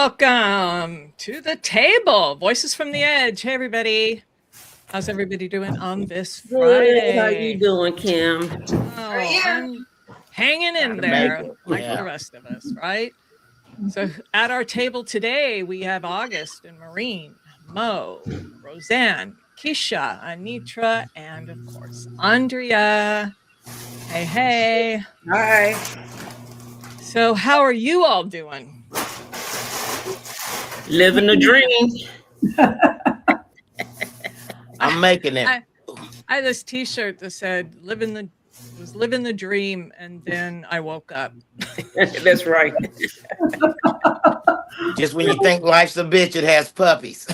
Welcome to the table. Voices from the Edge. Hey, everybody. How's everybody doing on this Friday? Good. How you doing, Kim? Oh, I'm hanging in there like the rest of us, right? So at our table today, we have August and Maureen, Mo, Roseanne, Keisha, Anitra, and of course, Andrea. Hey, hey. Hi. So how are you all doing? Living the dream. I'm making it. I had this T-shirt that said living the dream, and then I woke up. That's right. Just when you think life's a bitch, it has puppies.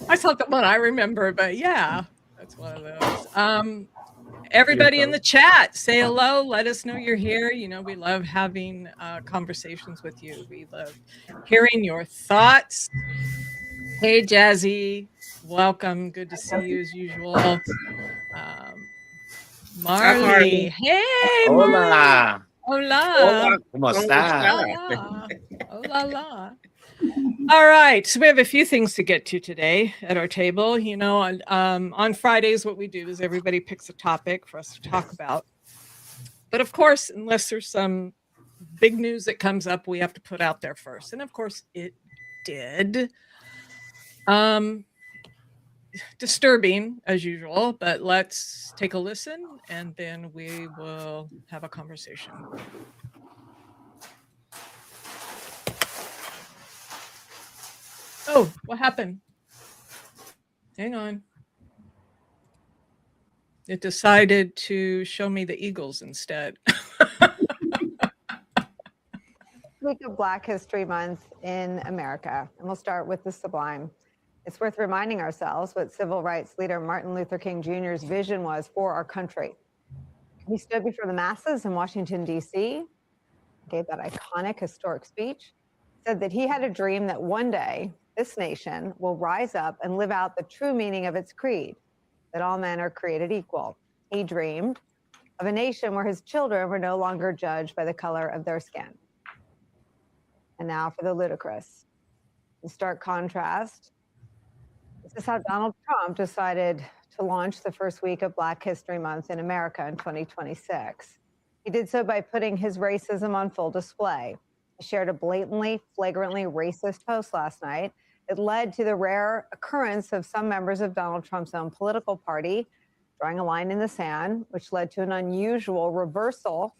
That's not the one I remember, but yeah, that's one of those. Everybody in the chat, say hello. Let us know you're here. You know, we love having conversations with you. We love hearing your thoughts. Hey, Jazzy. Welcome. Good to see you as usual. Marley. Hey, Hola. Hola. ¿Cómo está? Hola. Hola, la. All right, so we have a few things to get to today at our table. You know, on Fridays, what we do is everybody picks a topic for us to talk about. But of course, unless there's some big news that comes up, we have to put out there first. And of course, it did. Disturbing as usual, but let's take a listen and then we will have a conversation. Oh, what happened? Hang on. It decided to show me the Eagles instead. Week of Black History Month in America, and we'll start with the sublime. It's worth reminding ourselves what civil rights leader Martin Luther King Jr.'s vision was for our country. He stood before the masses in Washington, D.C., gave that iconic historic speech, said that he had a dream that one day this nation will rise up and live out the true meaning of its creed, that all men are created equal. He dreamed of a nation where his children were no longer judged by the color of their skin. And now for the ludicrous. In stark contrast, this is how Donald Trump decided to launch the first week of Black History Month in America in 2026. He did so by putting his racism on full display. He shared a blatantly, flagrantly racist post last night. It led to the rare occurrence of some members of Donald Trump's own political party drawing a line in the sand, which led to an unusual reversal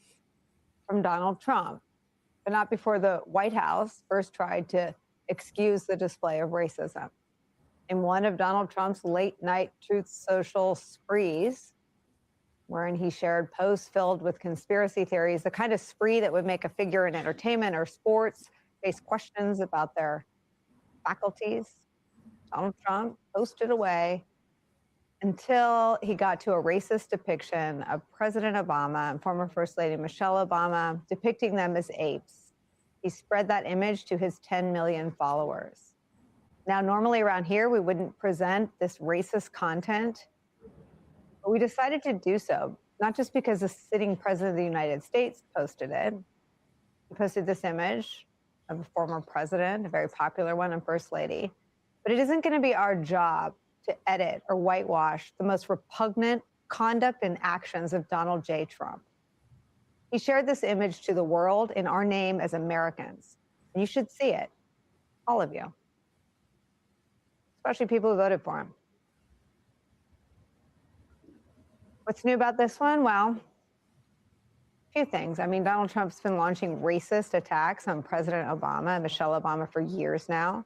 from Donald Trump, but not before the White House first tried to excuse the display of racism. In one of Donald Trump's late night Truth Social sprees, wherein he shared posts filled with conspiracy theories, the kind of spree that would make a figure in entertainment or sports face questions about their faculties, Donald Trump posted away until he got to a racist depiction of President Obama and former First Lady Michelle Obama, depicting them as apes. He spread that image to his 10 million followers. Now, normally around here, we wouldn't present this racist content, but we decided to do so, not just because the sitting president of the United States posted it. He posted this image of a former president, a very popular one, and First Lady. But it isn't going to be our job to edit or whitewash the most repugnant conduct and actions of Donald J. Trump. He shared this image to the world in our name as Americans. And you should see it, all of you, especially people who voted for him. What's new about this one? Well, a few things. I mean, Donald Trump's been launching racist attacks on President Obama and Michelle Obama for years now.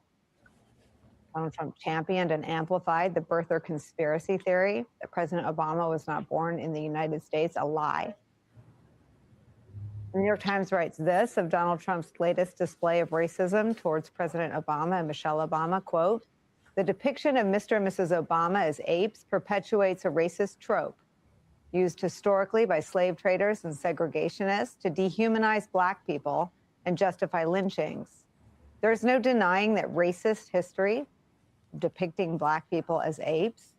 Donald Trump championed and amplified the birther conspiracy theory that President Obama was not born in the United States, a lie. The New York Times writes this of Donald Trump's latest display of racism towards President Obama and Michelle Obama, quote, "The depiction of Mr. and Mrs. Obama as apes perpetuates a racist trope used historically by slave traders and segregationists to dehumanize Black people and justify lynchings. There's no denying that racist history depicting Black people as apes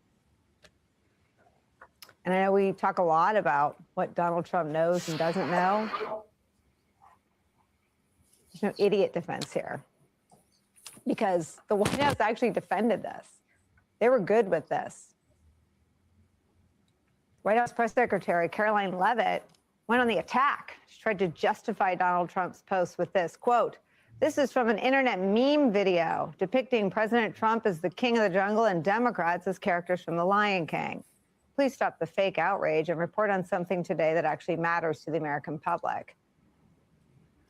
And I know we talk a lot about what Donald Trump knows and doesn't know. There's no idiot defense here, because the White House actually defended this. They were good with this. White House Press Secretary Caroline Leavitt went on the attack. She tried to justify Donald Trump's post with this, quote, "This is from an internet meme video depicting President Trump as the king of the jungle and Democrats as characters from The Lion King. Please stop the fake outrage and report on something today that actually matters to the American public."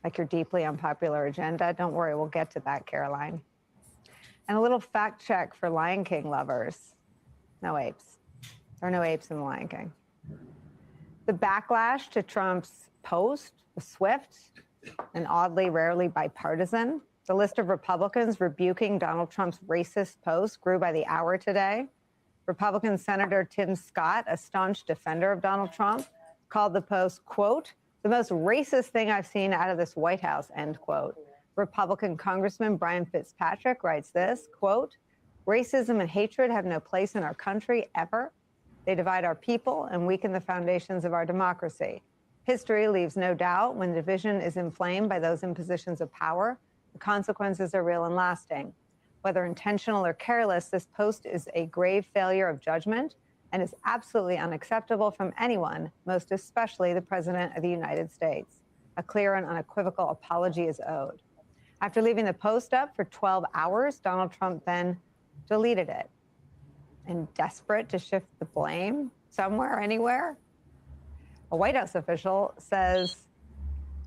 Like your deeply unpopular agenda. Don't worry, we'll get to that, Caroline. And a little fact check for Lion King lovers. No apes. There are no apes in The Lion King. The backlash to Trump's post was swift and oddly, rarely bipartisan. The list of Republicans rebuking Donald Trump's racist post grew by the hour today. Republican Senator Tim Scott, a staunch defender of Donald Trump, called the post, quote, "the most racist thing I've seen out of this White House," end quote. Republican Congressman Brian Fitzpatrick writes this, quote, "Racism and hatred have no place in our country ever. They divide our people and weaken the foundations of our democracy. History leaves no doubt when division is inflamed by those in positions of power, the consequences are real and lasting. Whether intentional or careless, this post is a grave failure of judgment and is absolutely unacceptable from anyone, most especially the President of the United States. A clear and unequivocal apology is owed." After leaving the post up for 12 hours, Donald Trump then deleted it. And desperate to shift the blame somewhere, anywhere, a White House official says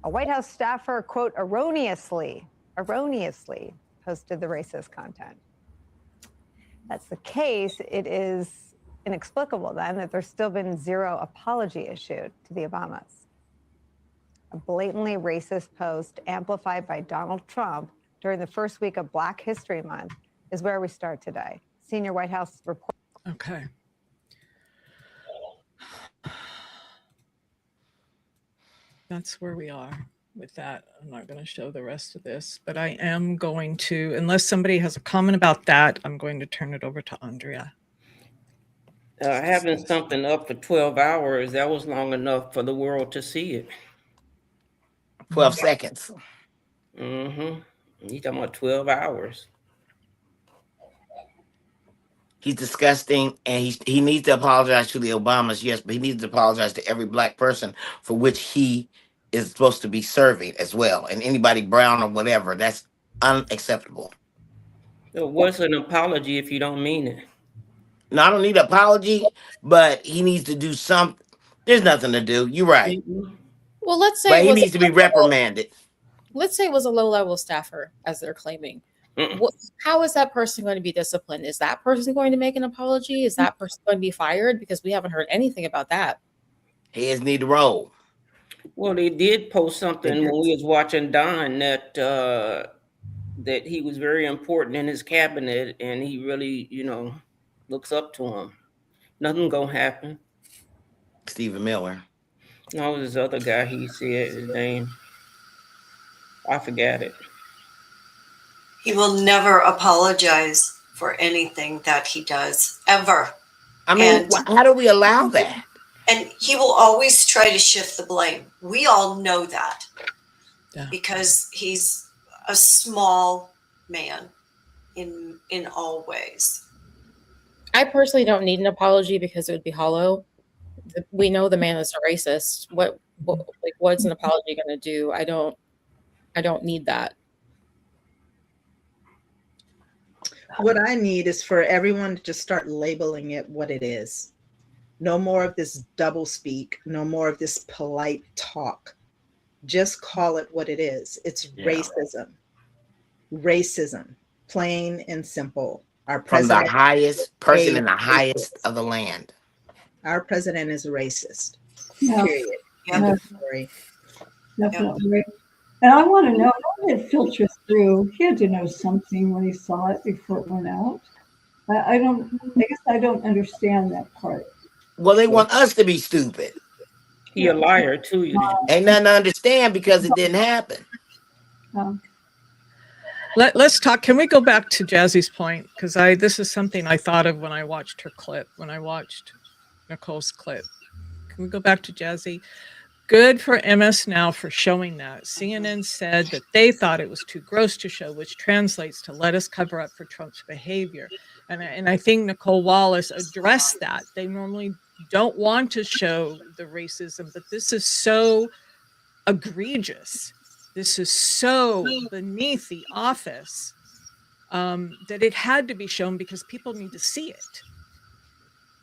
a White House staffer, quote, erroneously posted the racist content. That's the case. It is inexplicable then that there's still been zero apology issued to the Obamas. A blatantly racist post amplified by Donald Trump during the first week of Black History Month is where we start today. Senior White House report. Okay. That's where we are with that. I'm not going to show the rest of this, but I am going to, unless somebody has a comment about that, I'm going to turn it over to Andrea. Having something up for 12 hours, that was long enough for the world to see it. 12 seconds. Mm-hmm. You talking about 12 hours. He's disgusting, and he needs to apologize to the Obamas, yes, but he needs to apologize to every Black person for which he is supposed to be serving as well. And anybody brown or whatever, that's unacceptable. So what's an apology if you don't mean it? No, I don't need an apology, but he needs to do something. There's nothing to do. You're right. Well, let's say But he needs to be reprimanded. Let's say it was a low-level staffer, as they're claiming. How is that person going to be disciplined? Is that person going to make an apology? Is that person going to be fired? Because we haven't heard anything about that. Heads need to roll. Well, they did post something when we was watching Don that that he was very important in his cabinet, and he really, looks up to him. Nothing gonna happen. Stephen Miller. No, this other guy, he said his name. I forgot it. He will never apologize for anything that he does, ever. I mean, how do we allow that? And he will always try to shift the blame. We all know that. Yeah. Because he's a small man in all ways. I personally don't need an apology because it would be hollow. We know the man is a racist. What's an apology going to do? I don't need that. What I need is for everyone to just start labeling it what it is. No more of this double speak. No more of this polite talk. Just call it what it is. It's racism. Racism, plain and simple. Our president, from the highest person in the highest of the land. Our president is a racist. Yeah. Period. Yeah. Definitely. And I want to know, how did it filter through? He had to know something when he saw it before it went out. I guess I don't understand that part. Well, they want us to be stupid. He a liar too. Ain't nothing to understand because it didn't happen. Let's talk. Can we go back to Jazzy's point? Because this is something I thought of when I watched her clip, when I watched Nicole's clip. Can we go back to Jazzy? Good for MS Now for showing that. CNN said that they thought it was too gross to show, which translates to let us cover up for Trump's behavior. And I think Nicole Wallace addressed that. They normally don't want to show the racism, but this is so egregious. This is so beneath the office that it had to be shown because people need to see it,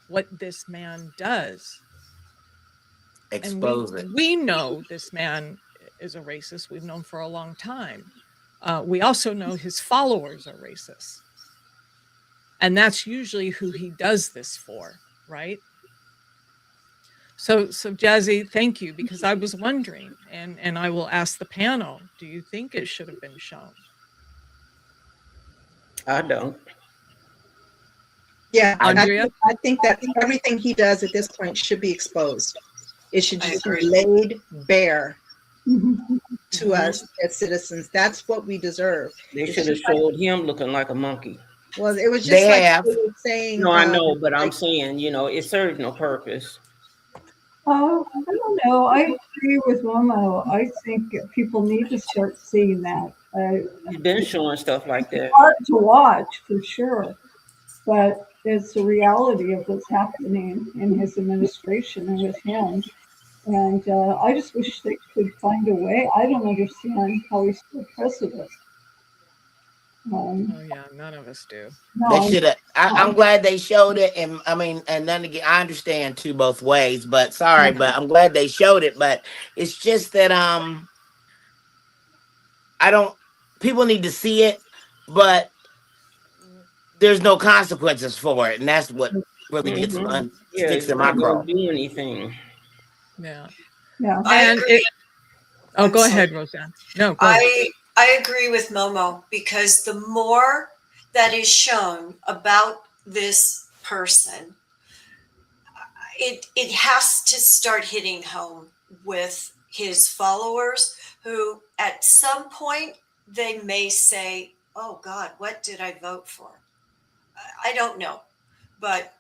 what this man does. Expose it. We know this man is a racist. We've known for a long time. We also know his followers are racist. And that's usually who he does this for, right? So Jazzy, thank you, because I was wondering, and I will ask the panel, do you think it should have been shown? I don't. Yeah, Andrea? I think that everything he does at this point should be exposed. It should just be laid bare to us as citizens. That's what we deserve. They should have showed him looking like a monkey. Well, it was just They like have. they were saying. No, I know, but I'm saying, it serves no purpose. I don't know. I agree with Momo. I think people need to start seeing that. He's been showing stuff like that. It's hard to watch for sure, but it's the reality of what's happening in his administration and with him. And I just wish they could find a way. I don't understand how he's still president. Oh yeah, none of us do. They should have. I'm glad they showed it, and I mean, and then again, I understand too both ways. But sorry, but I'm glad they showed it. But it's just that I don't. People need to see it, but there's no consequences for it, and that's what really gets sticks in my craw. Don't do anything. Yeah. Yeah. And go ahead, Roseanne. No, go ahead. I agree with Momo, because the more that is shown about this person, it has to start hitting home with his followers, who at some point they may say, oh God, what did I vote for? I don't know, but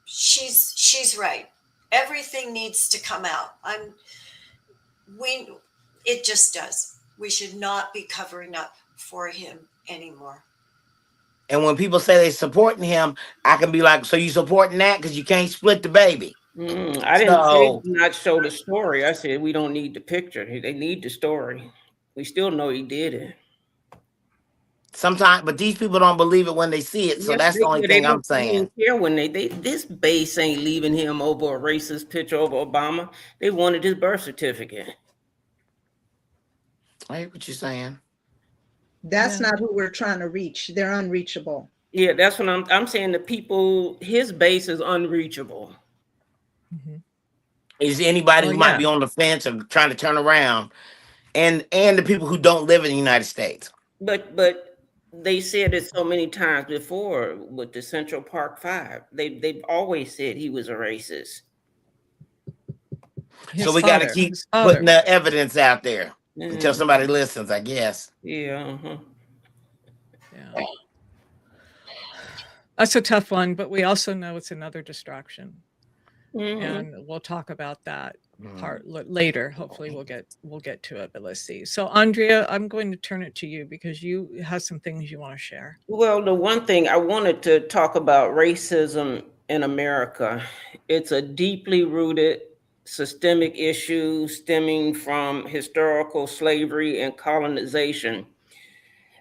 she's right. Everything needs to come out. It just does. We should not be covering up for him anymore. And when people say they supporting him, I can be like, so you supporting that because you can't split the baby? I didn't say not show the story. I said we don't need the picture. They need the story. We still know he did it. Sometimes, but these people don't believe it when they see it. So Yes, that's the only thing I'm saying. They don't care when this base ain't leaving him over a racist picture over Obama. They wanted his birth certificate. I hear what you're saying. That's not who we're trying to reach. They're unreachable. Yeah, that's what I'm saying. The people, his base is unreachable. Mm-hmm. Is anybody who might be on the fence or trying to turn around, and the people who don't live in the United States. But they said it so many times before with the Central Park Five. They've always said he was a racist. So we got to keep putting the evidence out there until somebody listens, I guess. Yeah. Yeah. That's a tough one, but we also know it's another distraction. And we'll talk about that part later. Hopefully we'll get to it, but let's see. So Andrea, I'm going to turn it to you because you have some things you want to share. Well, the one thing I wanted to talk about, racism in America. It's a deeply rooted systemic issue stemming from historical slavery and colonization,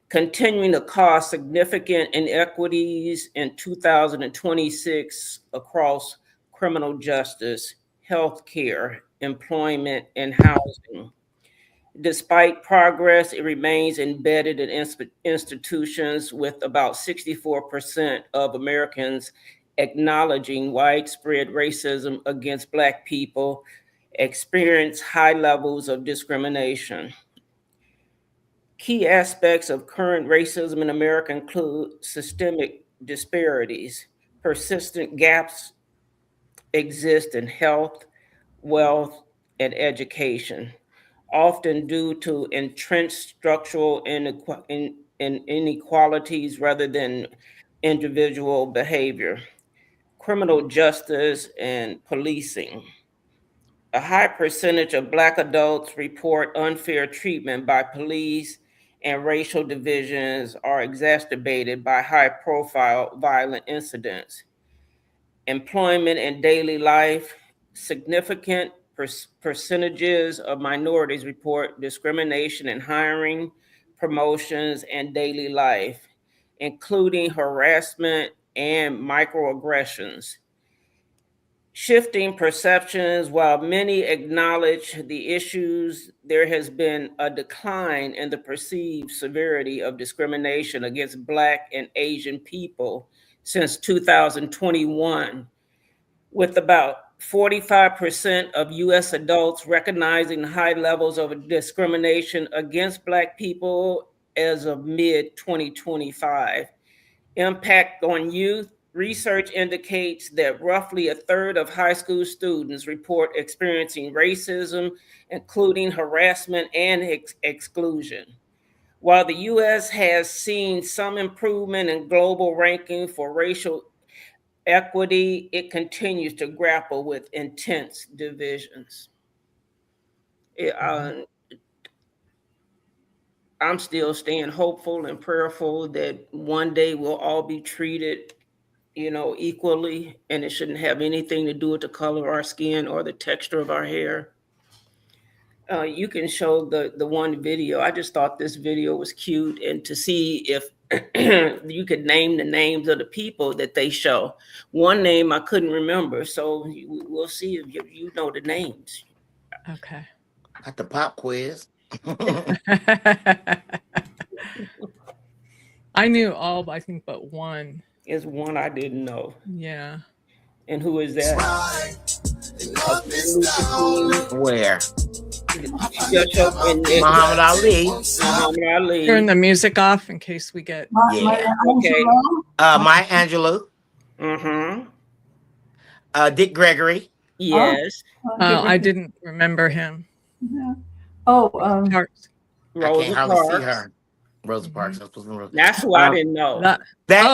continuing to cause significant inequities in 2026 across criminal justice, healthcare, employment, and housing. Despite progress, it remains embedded in institutions, with about 64% of Americans acknowledging widespread racism against Black people experience high levels of discrimination. Key aspects of current racism in America include systemic disparities. Persistent gaps exist in health, wealth, and education, often due to entrenched structural inequalities rather than individual behavior. criminal justice and policing. A high percentage of Black adults report unfair treatment by police, and racial divisions are exacerbated by high-profile violent incidents. Employment and daily life, significant percentages of minorities report discrimination in hiring, promotions, and daily life, including harassment and microaggressions. Shifting perceptions, while many acknowledge the issues, there has been a decline in the perceived severity of discrimination against Black and Asian people since 2021, with about 45% of US adults recognizing high levels of discrimination against Black people as of mid-2025. Impact on youth. Research indicates that roughly a third of high school students report experiencing racism, including harassment and exclusion. While the US has seen some improvement in global ranking for racial equity, it continues to grapple with intense divisions. I'm still staying hopeful and prayerful that one day we'll all be treated, equally, and it shouldn't have anything to do with the color of our skin or the texture of our hair. You can show the one video. I just thought this video was cute, and to see if you could name the names of the people that they show. One name I couldn't remember, so we'll see if you know the names. Okay. Got the pop quiz. I knew all, I think, but one. Is one I didn't know. Yeah. And who is that? Where? Muhammad Ali. Muhammad Ali. Turn the music off in case we get. Okay. Maya Angelou. Mm-hmm. Dick Gregory. Yes. I didn't remember him. Yeah. Parks. Rosa I can't hardly Parks. see her. Rosa Parks. That's who I didn't know. That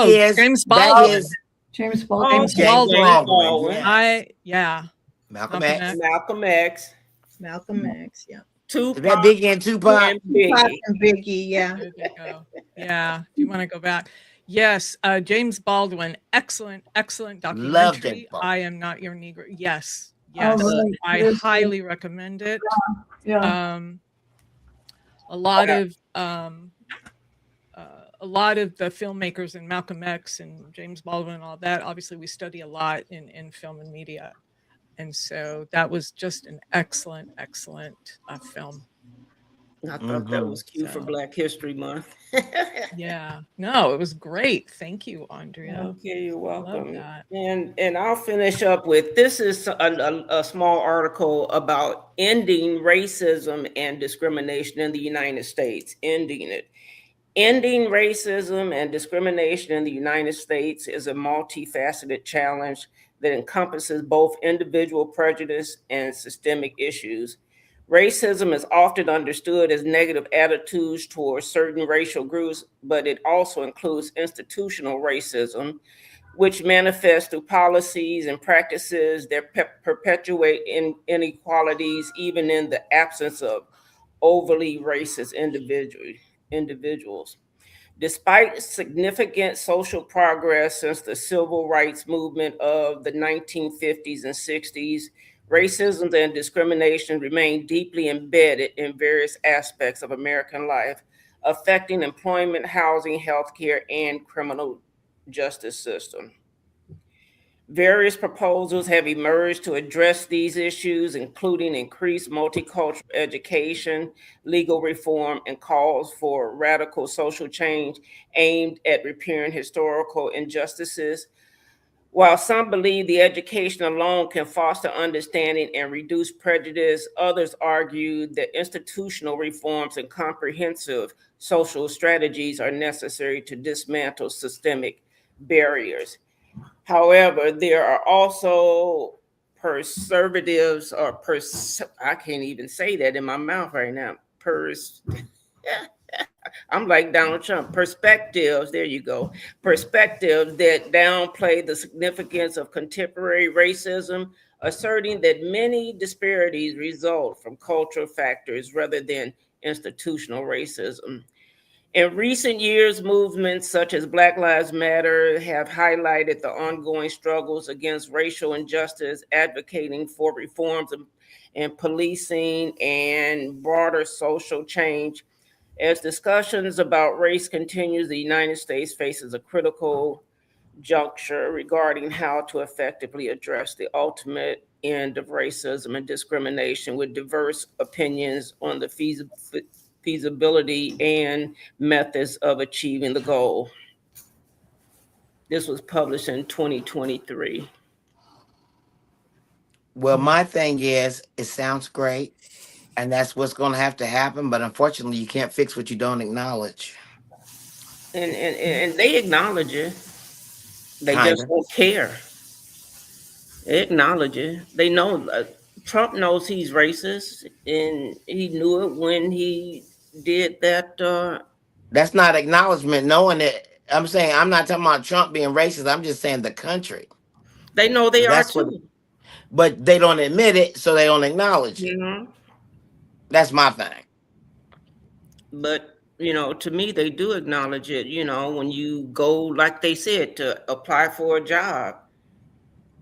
is James Baldwin. James Baldwin. James Baldwin. Yes. Malcolm X. Malcolm X. Malcolm X, yeah. Tupac. Is that Biggie and Tupac? And Biggie. Tupac and Biggie, yeah. There you go. Yeah. Do you want to go back? Yes. James Baldwin. Excellent documentary. Love James Baldwin. I Am Not Your Negro. Yes. Yes. Right. I highly recommend it. Yeah. A lot of the filmmakers in Malcolm X and James Baldwin and all that, obviously we study a lot in film and media. And so that was just an excellent film. I thought that was cute for Black History Month. Yeah. No, it was great. Thank you, Andrea. Okay, you're welcome. Love that. And I'll finish up with, this is a small article about ending racism and discrimination in the United States, ending it. Ending racism and discrimination in the United States is a multifaceted challenge that encompasses both individual prejudice and systemic issues. Racism is often understood as negative attitudes towards certain racial groups, but it also includes institutional racism, which manifests through policies and practices that perpetuate inequalities even in the absence of overly racist individuals. Despite significant social progress since the civil rights movement of the 1950s and 60s, racism and discrimination remain deeply embedded in various aspects of American life, affecting employment, housing, healthcare, and criminal justice system. Various proposals have emerged to address these issues, including increased multicultural education, legal reform, and calls for radical social change aimed at repairing historical injustices. While some believe the education alone can foster understanding and reduce prejudice, others argue that institutional reforms and comprehensive social strategies are necessary to dismantle systemic barriers. However, there are also conservatives, or I can't even say that in my mouth right now. I'm like Donald Trump. Perspectives, there you go. Perspectives that downplay the significance of contemporary racism, asserting that many disparities result from cultural factors rather than institutional racism. In recent years, movements such as Black Lives Matter have highlighted the ongoing struggles against racial injustice, advocating for reforms in policing and broader social change. As discussions about race continues, the United States faces a critical juncture regarding how to effectively address the ultimate end of racism and discrimination with diverse opinions on the feasibility and methods of achieving the goal. This was published in 2023. Well, my thing is, it sounds great, and that's what's going to have to happen. But unfortunately, you can't fix what you don't acknowledge. And they acknowledge it. They just Kinda. don't care. They acknowledge it. They know Trump knows he's racist, and he knew it when he did that. That's not acknowledgement. Knowing it, I'm saying I'm not talking about Trump being racist. I'm just saying the country. They know they are That's what. too. But they don't admit it, so they don't acknowledge it. Mm-hmm. That's my thing. But to me, they do acknowledge it. When you go, like they said, to apply for a job,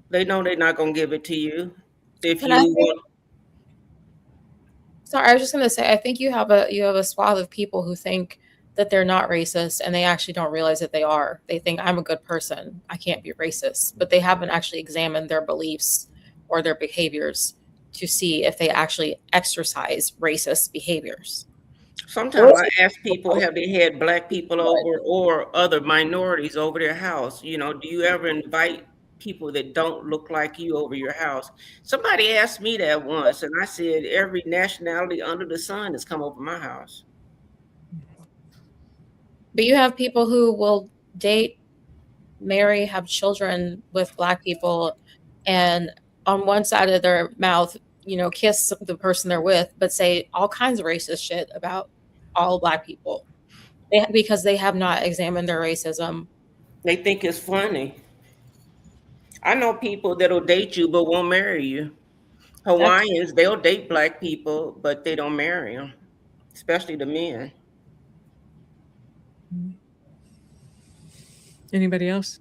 they know they're not going to give it to you. If Can you I want, Sorry, I was just going to say, I think you have a swath of people who think that they're not racist, and they actually don't realize that they are. They think, I'm a good person, I can't be racist, but they haven't actually examined their beliefs or their behaviors to see if they actually exercise racist behaviors. sometimes I ask people, have they had Black people over or other minorities over their house? Do you ever invite people that don't look like you over your house? Somebody asked me that once, and I said, every nationality under the sun has come over my house. But you have people who will date, marry, have children with Black people, and on one side of their mouth, kiss the person they're with, but say all kinds of racist shit about all Black people, because they have not examined their racism. They think it's funny. I know people that'll date you but won't marry you. Hawaiians, they'll date Black people, but they don't marry them, especially the men. Anybody else?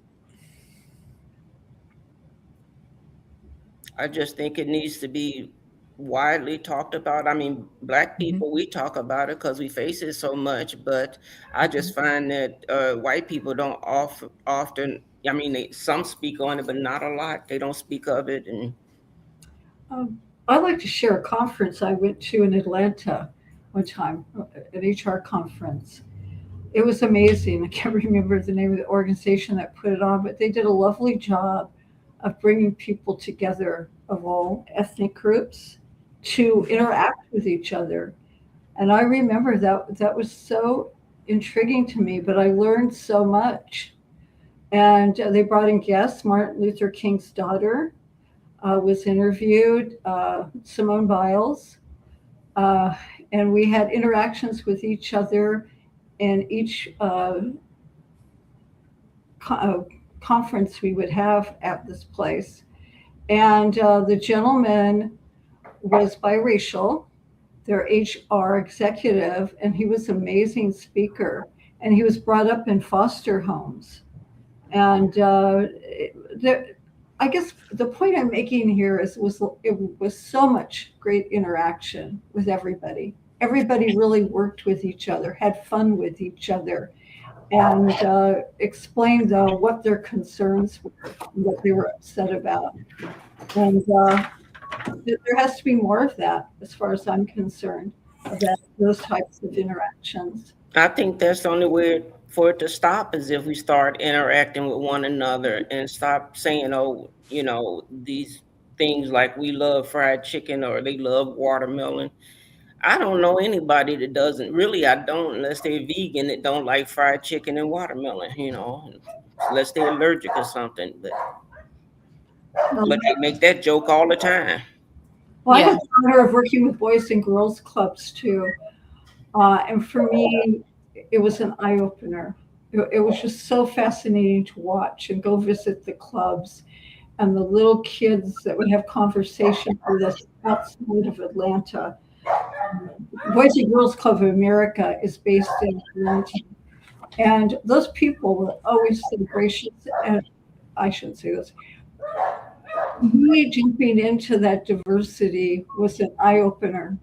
I just think it needs to be widely talked about. I mean, Black people, we talk about it because we face it so much, but I just find that white people don't often, I mean, some speak on it, but not a lot. They don't speak of it. And I'd like to share a conference I went to in Atlanta one time, an HR conference. It was amazing. I can't remember the name of the organization that put it on, but they did a lovely job of bringing people together of all ethnic groups to interact with each other. And I remember that was so intriguing to me, but I learned so much. And they brought in guests. Martin Luther King's daughter was interviewed, Simone Biles, and we had interactions with each other in each conference we would have at this place. And the gentleman was biracial, their HR executive, and he was an amazing speaker. And he was brought up in foster homes. And I guess the point I'm making here is it was so much great interaction with everybody. Everybody really worked with each other, had fun with each other, and explained what their concerns were, what they were upset about. And there has to be more of that, as far as I'm concerned, about those types of interactions. I think that's the only way for it to stop is if we start interacting with one another and stop saying, these things like we love fried chicken or they love watermelon. I don't know anybody that doesn't. Really, I don't, unless they're vegan, that don't like fried chicken and watermelon, unless they're allergic or something. But they make that joke all the time. Well, I had the honor of working with boys and girls clubs too. And for me, it was an eye opener. It was just so fascinating to watch and go visit the clubs and the little kids that would have conversations with us outside of Atlanta. Boys and Girls Club of America is based in Atlanta. And those people were always so gracious, and I shouldn't say this. Me jumping into that diversity was an eye opener.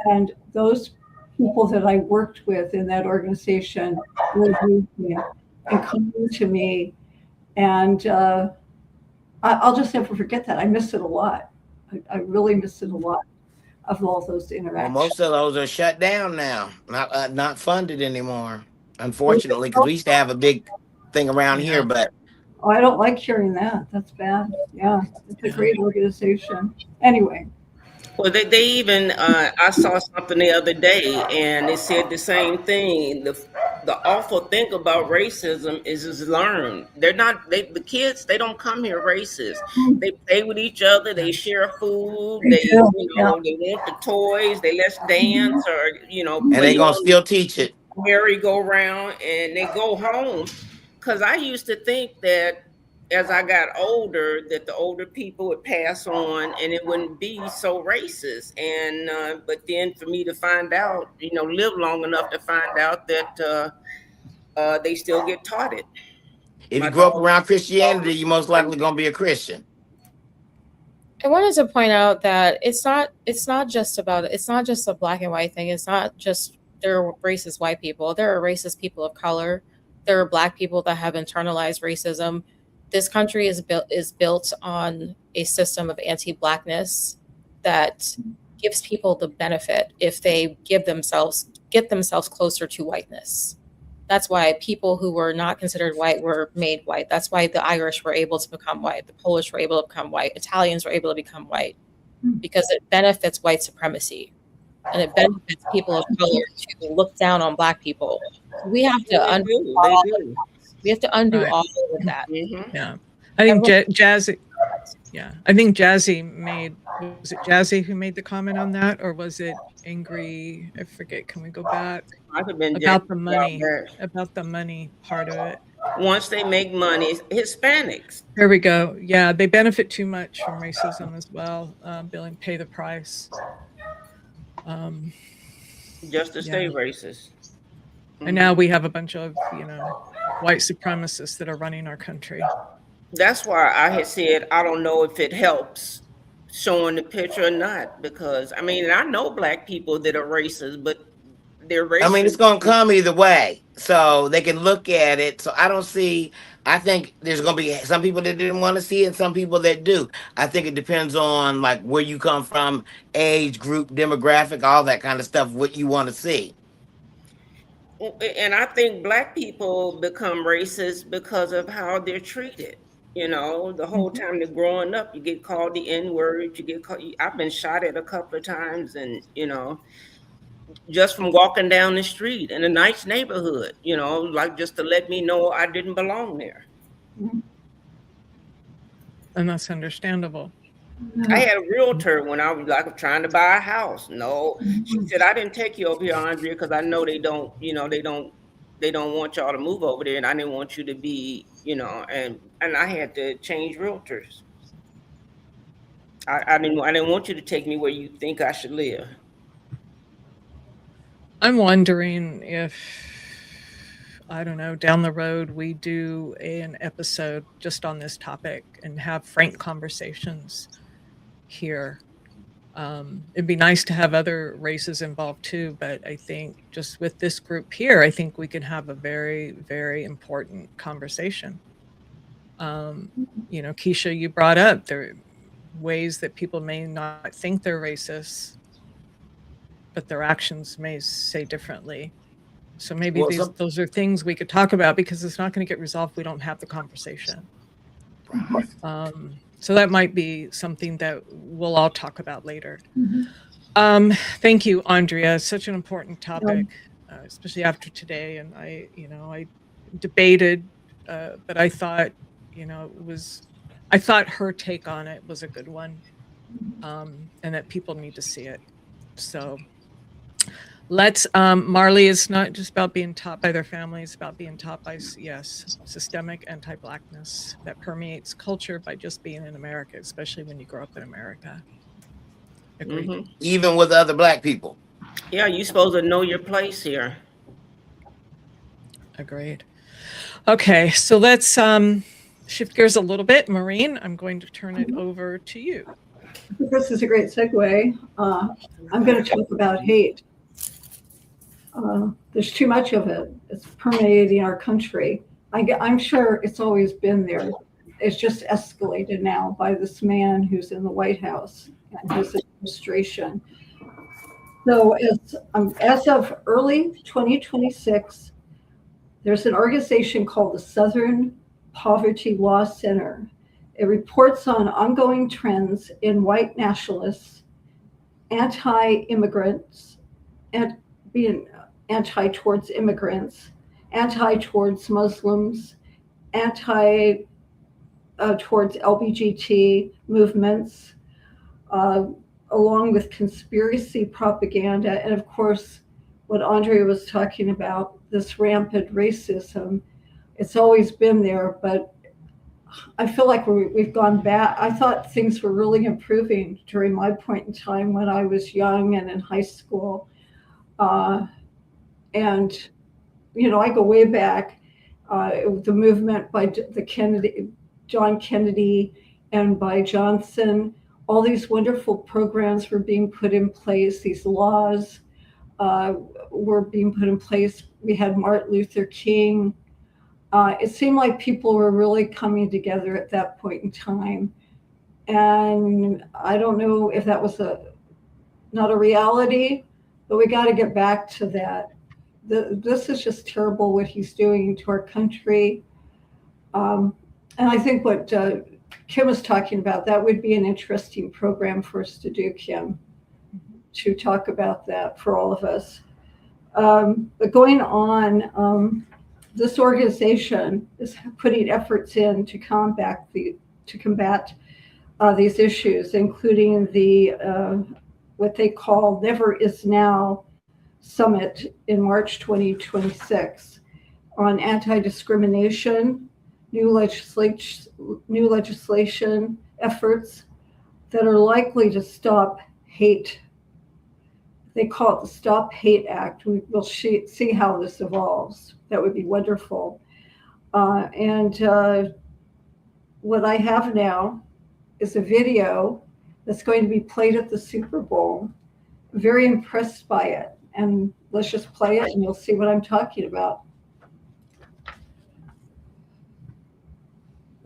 And those people that I worked with in that organization were amazing and coming to me. And I'll just never forget that. I missed it a lot. I really missed it a lot of all those interactions. Well, most of those are shut down now, not funded anymore, unfortunately, because we used to have a big thing around here, but Oh, I don't like hearing that. That's bad. Yeah, it's a great organization. Anyway. Well, they even, I saw something the other day and it said the same thing. The awful thing about racism is learned. The kids, they don't come here racist. They play with each other. They share food. They want the toys. They let's dance or, and they're going to still teach it. Merry-go-round and they go home. Because I used to think that as I got older, that the older people would pass on and it wouldn't be so racist. And but then for me to find out, live long enough to find out that they still get taught it. If you grow up around Christianity, you're most likely going to be a Christian. I wanted to point out that it's not just a black and white thing. It's not just there are racist white people. There are racist people of color. There are black people that have internalized racism. This country is built on a system of anti-blackness that gives people the benefit if they get themselves closer to whiteness. That's why people who were not considered white were made white. That's why the Irish were able to become white. The Polish were able to become white. Italians were able to become white because it benefits white supremacy and it benefits people of color to look down on black people. We have to undo all of that. Mm-hmm. Yeah. I think Jazzy. Yeah. I think Jazzy was it Jazzy who made the comment on that, or was it Angry? I forget. Can we go back? About the money part of it. Once they make money, Hispanics. There we go. Yeah, they benefit too much from racism as well. Billing, pay the price. Just to stay racist. And now we have a bunch of, white supremacists that are running our country. That's why I had said, I don't know if it helps showing the picture or not, because I know black people that are racist, but they're racist. It's going to come either way, so they can look at it. So I think there's going to be some people that didn't want to see it and some people that do. I think it depends on like where you come from, age, group, demographic, all that kind of stuff, what you want to see. And I think black people become racist because of how they're treated. The whole time they're growing up, you get called the N-word, I've been shot at a couple of times and, just from walking down the street in a nice neighborhood, like just to let me know I didn't belong there. And that's understandable. I had a realtor when I was trying to buy a house. No, she said, I didn't take you over here, Andrea, because I know they don't want y'all to move over there, and I didn't want you to be, and I had to change realtors. I didn't want you to take me where you think I should live. I'm wondering if, I don't know, down the road we do an episode just on this topic and have frank conversations here. It'd be nice to have other races involved too, but I think just with this group here, I think we can have a very, very important conversation. Keisha, you brought up there are ways that people may not think they're racist, but their actions may say differently. So maybe those are things we could talk about, because it's not going to get resolved if we don't have the conversation. So that might be something that we'll all talk about later. Thank you, Andrea. It's such an important topic, especially after today. And I debated, but I thought, I thought her take on it was a good one, and that people need to see it. So Let's, Marley, it's not just about being taught by their family. It's about being taught by, yes, systemic anti-Blackness that permeates culture by just being in America, especially when you grow up in America. Agreed. Mm-hmm. Even with other Black people. Yeah, you're supposed to know your place here. Agreed. Okay, so let's shift gears a little bit. Maureen, I'm going to turn it over to you. This is a great segue. I'm going to talk about hate. There's too much of it. It's permeating our country. I'm sure it's always been there. It's just escalated now by this man who's in the White House and his administration. So as of early 2026, there's an organization called the Southern Poverty Law Center. It reports on ongoing trends in white nationalists, anti-immigrants, and being anti towards immigrants, anti towards Muslims, anti towards LGBT movements, along with conspiracy propaganda, and of course, what Andrea was talking about, this rampant racism. It's always been there, but I feel like we've gone back. I thought things were really improving during my point in time when I was young and in high school. And, you know, I go way back, the movement by John Kennedy and by Johnson, all these wonderful programs were being put in place. These laws were being put in place. We had Martin Luther King. It seemed like people were really coming together at that point in time. And I don't know if that was not a reality, but we got to get back to that. This is just terrible what he's doing to our country. And I think what Kim was talking about, that would be an interesting program for us to do, Kim, to talk about that for all of us. But going on, this organization is putting efforts in to combat these issues, including the what they call Never Is Now Summit in March 2026 on anti-discrimination, new legislation efforts that are likely to stop hate. They call it the Stop Hate Act. We'll see how this evolves. That would be wonderful. And what I have now is a video that's going to be played at the Super Bowl. I'm very impressed by it. And let's just play it and you'll see what I'm talking about.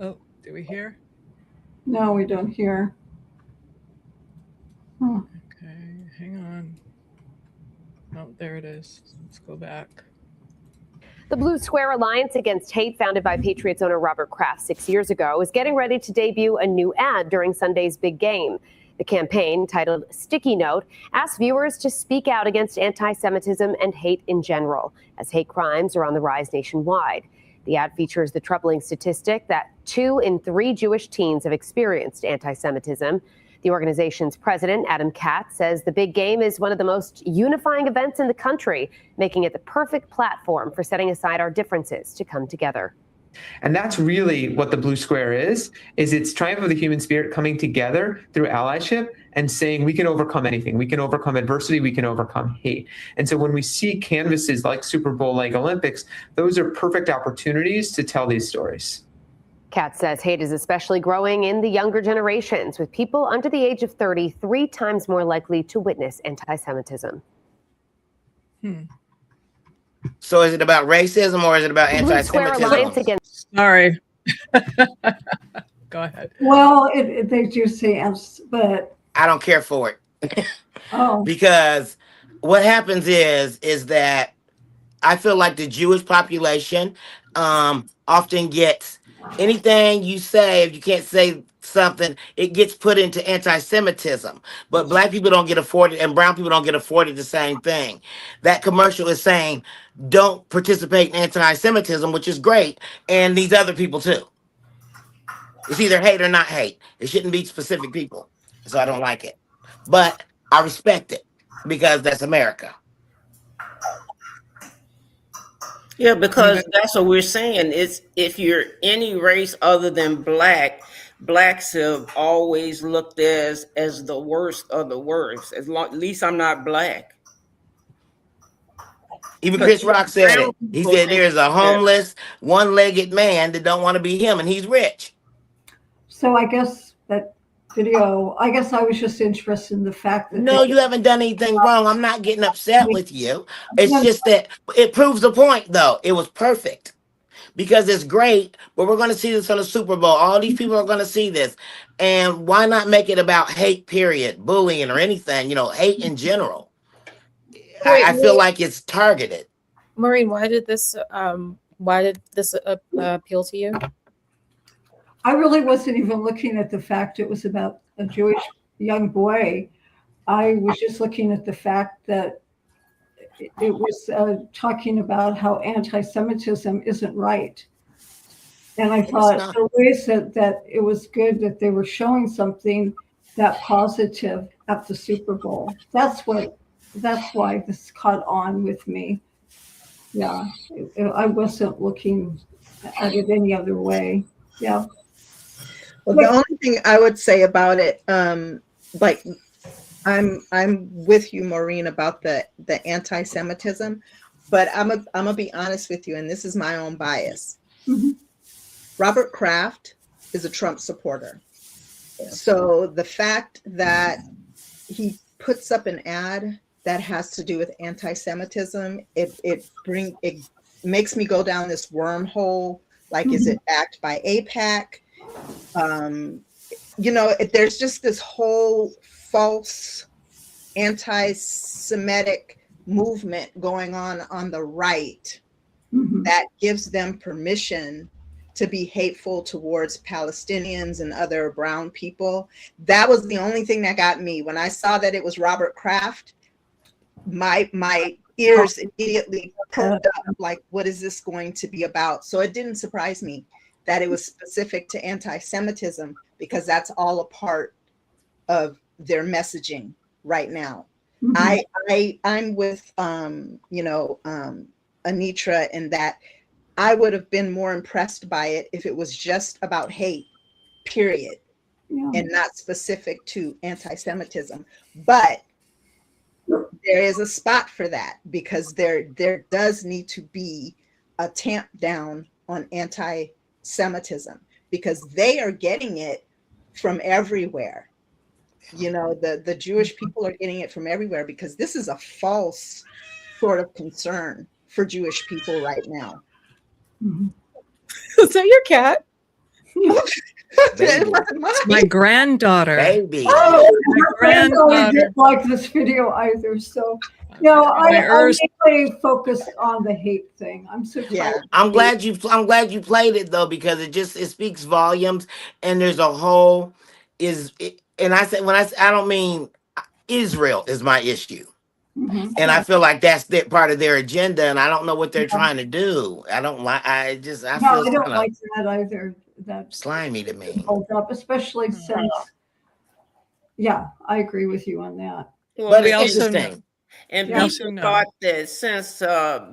Oh, do we hear? No, we don't hear. Okay, hang on. Oh, there it is. Let's go back. The Blue Square Alliance Against Hate, founded by Patriots owner Robert Kraft 6 years ago, is getting ready to debut a new ad during Sunday's big game. The campaign, titled Sticky Note, asks viewers to speak out against anti-Semitism and hate in general, as hate crimes are on the rise nationwide. The ad features the troubling statistic that 2 in 3 Jewish teens have experienced anti-Semitism. The organization's president, Adam Katz, says the big game is one of the most unifying events in the country, making it the perfect platform for setting aside our differences to come together. And that's really what the Blue Square is it's triumph of the human spirit coming together through allyship and saying we can overcome anything. We can overcome adversity. We can overcome hate. And so when we see canvases like Super Bowl, like Olympics, those are perfect opportunities to tell these stories. Katz says hate is especially growing in the younger generations, with people under the age of 30 3 times more likely to witness anti-Semitism. So is it about racism or is it about anti-Semitism? Sorry. Go ahead. Well, they do say, but I don't care for it. Oh. Because what happens is that I feel like the Jewish population often gets anything you say, if you can't say something, it gets put into anti-Semitism. But Black people don't get afforded and brown people don't get afforded the same thing. That commercial is saying, don't participate in anti-Semitism, which is great, and these other people too. It's either hate or not hate. It shouldn't be specific people. So I don't like it. But I respect it because that's America. Yeah, because that's what we're saying. It's if you're any race other than black, blacks have always looked as the worst of the worst. At least I'm not black. Even Because Chris Rock said brown it. He people said think there's a that homeless, one-legged man that don't want to be him, and he's rich. So I guess that video, I guess I was just interested in the fact that No, you haven't done anything wrong. I'm not getting upset with you. It's just that it proves the point, though. It was perfect because it's great, but we're going to see this on the Super Bowl. All these people are going to see this. And why not make it about hate, period, bullying or anything, hate in general? Wait, I feel like it's targeted. Maureen, why did this appeal to you? I really wasn't even looking at the fact it was about a Jewish young boy. I was just looking at the fact that it was talking about how anti-Semitism isn't right. And I thought the ways that it was good that they were showing something that positive at the Super Bowl. That's why this caught on with me. Yeah, I wasn't looking at it any other way. Yeah. Well, the only thing I would say about it, like I'm with you, Maureen, about the anti-Semitism, but I'm gonna be honest with you, and this is my own bias. Mm-hmm. Robert Kraft is a Trump supporter. So the fact that he puts up an ad that has to do with anti-Semitism, it makes me go down this wormhole. Like, is it backed by AIPAC? There's just this whole false anti-Semitic movement going on the right that gives them permission to be hateful towards Palestinians and other brown people. That was the only thing that got me. When I saw that it was Robert Kraft, my ears immediately perked up, like, what is this going to be about? So it didn't surprise me that it was specific to anti-Semitism, because that's all a part of their messaging right now. I'm with Anitra in that I would have been more impressed by it if it was just about hate, period, and not specific to anti-Semitism. But there is a spot for that, because there does need to be a tamp down on anti-Semitism, because they are getting it from everywhere. The Jewish people are getting it from everywhere, because this is a false sort of concern for Jewish people right now. Is that your cat? It's my granddaughter. Baby. Oh, my granddaughter didn't like this video either. So no, I mainly focused on the hate thing. I'm so tired. I'm glad you played it, though, because it speaks volumes. And there's a whole and I said, I don't mean Israel is my issue. And I feel like that's part of their agenda, and I don't know what they're trying to do. I don't like I don't like that either. That's slimy to me. Hold up, especially since I agree with you on that. Well, but it's interesting. And people thought that since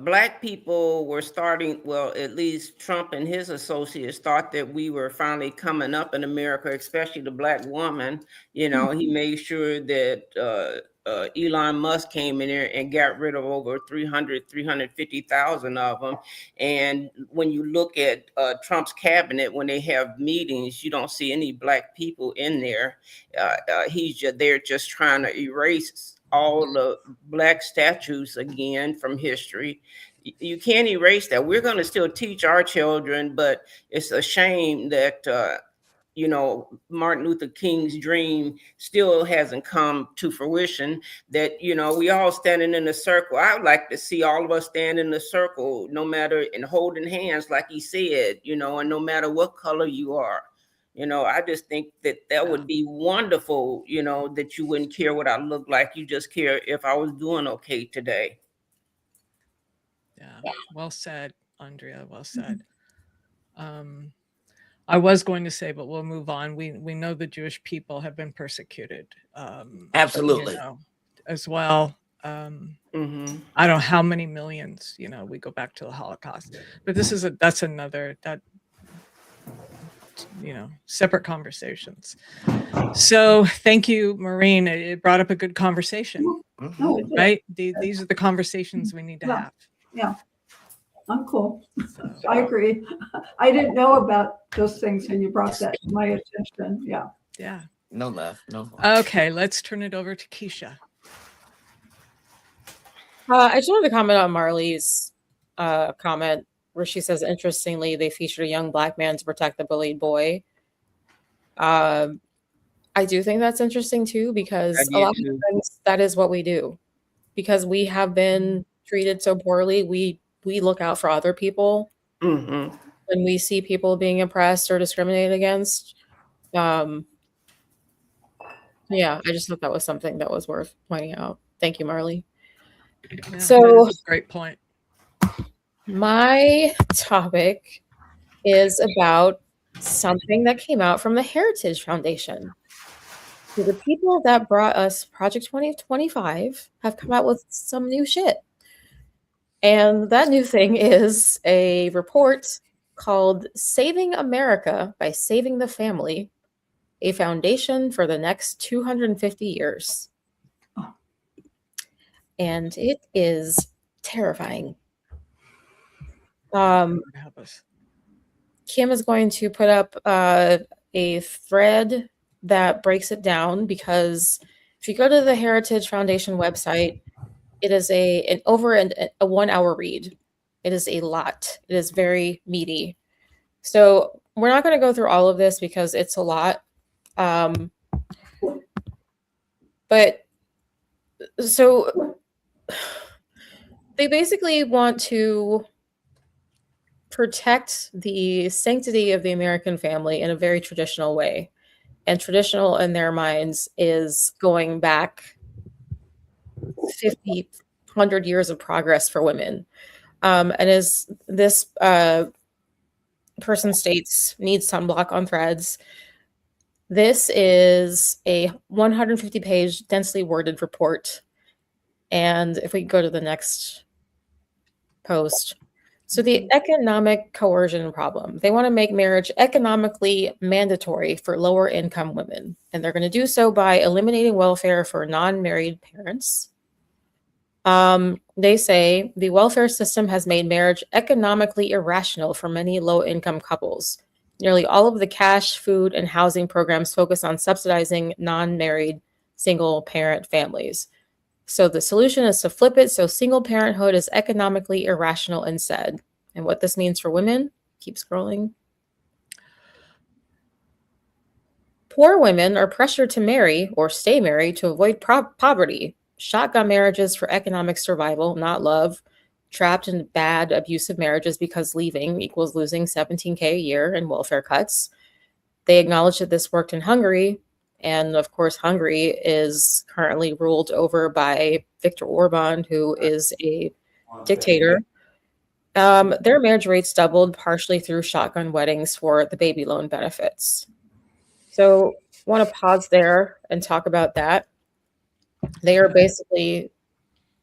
black people were starting, well, at least Trump and his associates thought that we were finally coming up in America, especially the black woman. He made sure that Elon Musk came in there and got rid of over 350,000 of them. And when you look at Trump's cabinet, when they have meetings, you don't see any black people in there. They're just trying to erase all the black statues again from history. You can't erase that. We're going to still teach our children, but it's a shame that Martin Luther King's dream still hasn't come to fruition, that we all standing in a circle. I would like to see all of us stand in a circle, no matter, and holding hands like he said, and no matter what color you are. I just think that would be wonderful, that you wouldn't care what I look like. You just care if I was doing okay today. Yeah, well said, Andrea, well said. I was going to say, but we'll move on. We know the Jewish people have been persecuted. Absolutely. As well. I don't know how many millions, you know, we go back to the Holocaust, but that's another, you know, separate conversations. So thank you, Maureen. It brought up a good conversation, right? These are the conversations we need to have. Yeah, I'm cool. I agree. I didn't know about those things, and you brought that to my attention. Yeah. Yeah. No love. No. Okay, let's turn it over to Keisha. I just wanted to comment on Marley's comment where she says, interestingly, they featured a young Black man to protect the bullied boy. I do think that's interesting too, because a lot of times that is what we do. Because we have been treated so poorly, we look out for other people. When we see people being oppressed or discriminated against. Yeah, I just thought that was something that was worth pointing out. Thank you, Marley. Yeah, so great point. My topic is about something that came out from the Heritage Foundation. So the people that brought us Project 2025 have come out with some new shit. And that new thing is a report called Saving America by Saving the Family, a foundation for the next 250 years. And it is terrifying. Kim is going to put up a thread that breaks it down, because if you go to the Heritage Foundation website, it is a 1 hour read. It is a lot. It is very meaty. So we're not going to go through all of this because it's a lot. But so they basically want to protect the sanctity of the American family in a very traditional way. And traditional in their minds is going back 50, 100 years of progress for women. And as this person states, needs sunblock on threads, this is a 150-page, densely worded report. And if we go to the next post. So the economic coercion problem. They want to make marriage economically mandatory for lower income women. And they're going to do so by eliminating welfare for non-married parents. They say the welfare system has made marriage economically irrational for many low-income couples. Nearly all of the cash, food, and housing programs focus on subsidizing non-married single-parent families. So the solution is to flip it so single parenthood is economically irrational instead. And what this means for women, keep scrolling. Poor women are pressured to marry or stay married to avoid poverty. Shotgun marriages for economic survival, not love. Trapped in bad, abusive marriages because leaving equals losing $17,000 a year in welfare cuts. They acknowledge that this worked in Hungary. And of course, Hungary is currently ruled over by Viktor Orban, who is a dictator. Their marriage rates doubled partially through shotgun weddings for the baby loan benefits. So I want to pause there and talk about that. They are basically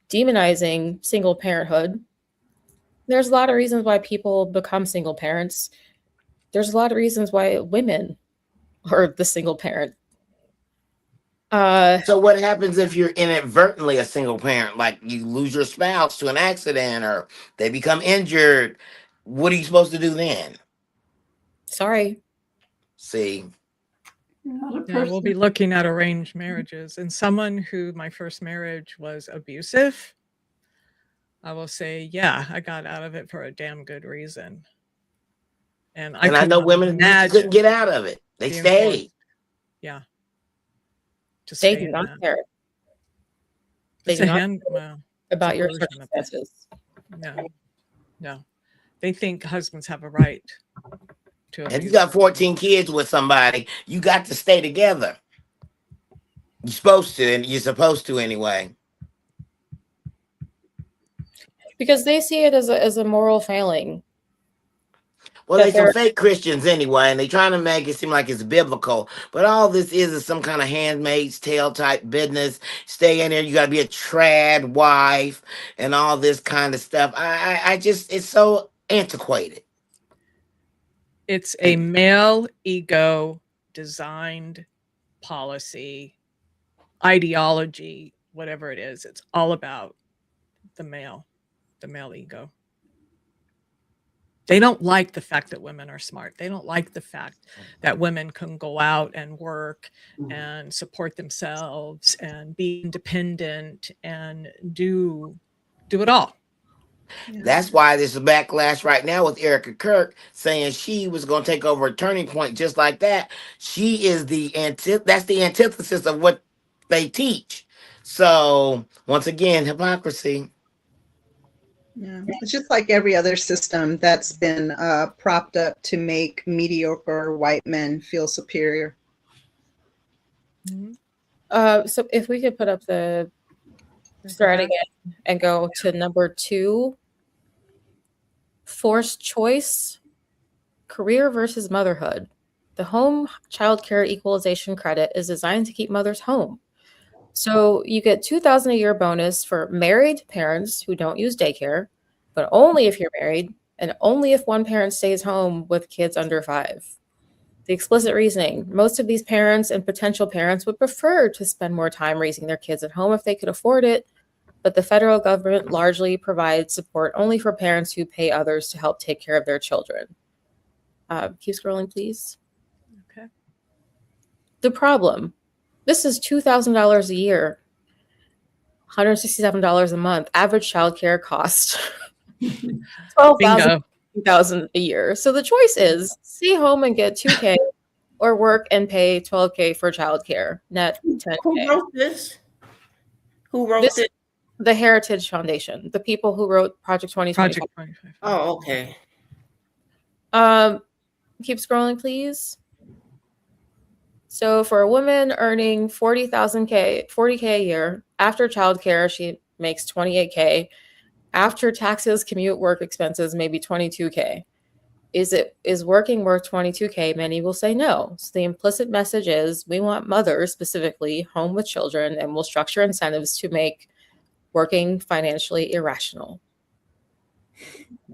demonizing single parenthood. There's a lot of reasons why people become single parents. There's a lot of reasons why women are the single parent. So what happens if you're inadvertently a single parent, like you lose your spouse to an accident or they become injured? What are you supposed to do then? Sorry. See. Yeah, we'll be looking at arranged marriages. And someone who my first marriage was abusive, I will say, yeah, I got out of it for a damn good reason. And I know women couldn't get out of it. They stayed. Yeah. They do not care. They do not care about your circumstances. No. They think husbands have a right to abuse. If you got 14 kids with somebody, you got to stay together. You're supposed to, and you're supposed to anyway. Because they see it as a moral failing. Well, they some fake Christians anyway, and they trying to make it seem like it's biblical. But all this is some kind of Handmaid's Tale type business. Stay in there. You got to be a trad wife and all this kind of stuff. I just, it's so antiquated. It's a male ego designed policy, ideology, whatever it is. It's all about the male ego. They don't like the fact that women are smart. They don't like the fact that women can go out and work and support themselves and be independent and do it all. That's why there's a backlash right now with Erica Kirk saying she was going to take over a Turning Point just like that. She is that's the antithesis of what they teach. So once again, hypocrisy. Yeah, it's just like every other system that's been propped up to make mediocre white men feel superior. So if we could put up the thread again and go to number 2, forced choice, career versus motherhood. The home child care equalization credit is designed to keep mothers home. So you get $2,000 a year bonus for married parents who don't use daycare, but only if you're married and only if one parent stays home with kids under 5. The explicit reasoning: most of these parents and potential parents would prefer to spend more time raising their kids at home if they could afford it, but the federal government largely provides support only for parents who pay others to help take care of their children. Keep scrolling, please. Okay. The problem: this is $2,000 a year, $167 a month. Average childcare cost $12,000 a year. So the choice is stay home and get $2K, or work and pay $12K for childcare. Net $10K. Who wrote this? Who wrote this? The Heritage Foundation, the people who wrote Project 2025. Oh, okay. Keep scrolling, please. So for a woman earning $40K a year, after childcare, she makes $28K. After taxes, commute, work expenses, maybe $22K. Is working worth $22K? Many will say no. So the implicit message is we want mothers, specifically home with children, and we'll structure incentives to make working financially irrational.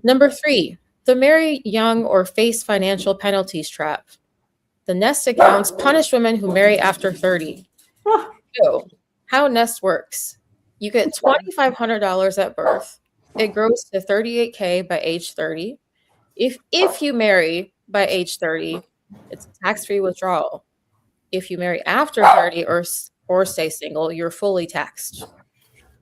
Number 3, the marry young or face financial penalties trap. The Nest accounts punish women who marry after 30. So, how Nest works: you get $2,500 at birth. It grows to $38K by age 30. If you marry by age 30, it's a tax-free withdrawal. If you marry after 30 or stay single, you're fully taxed.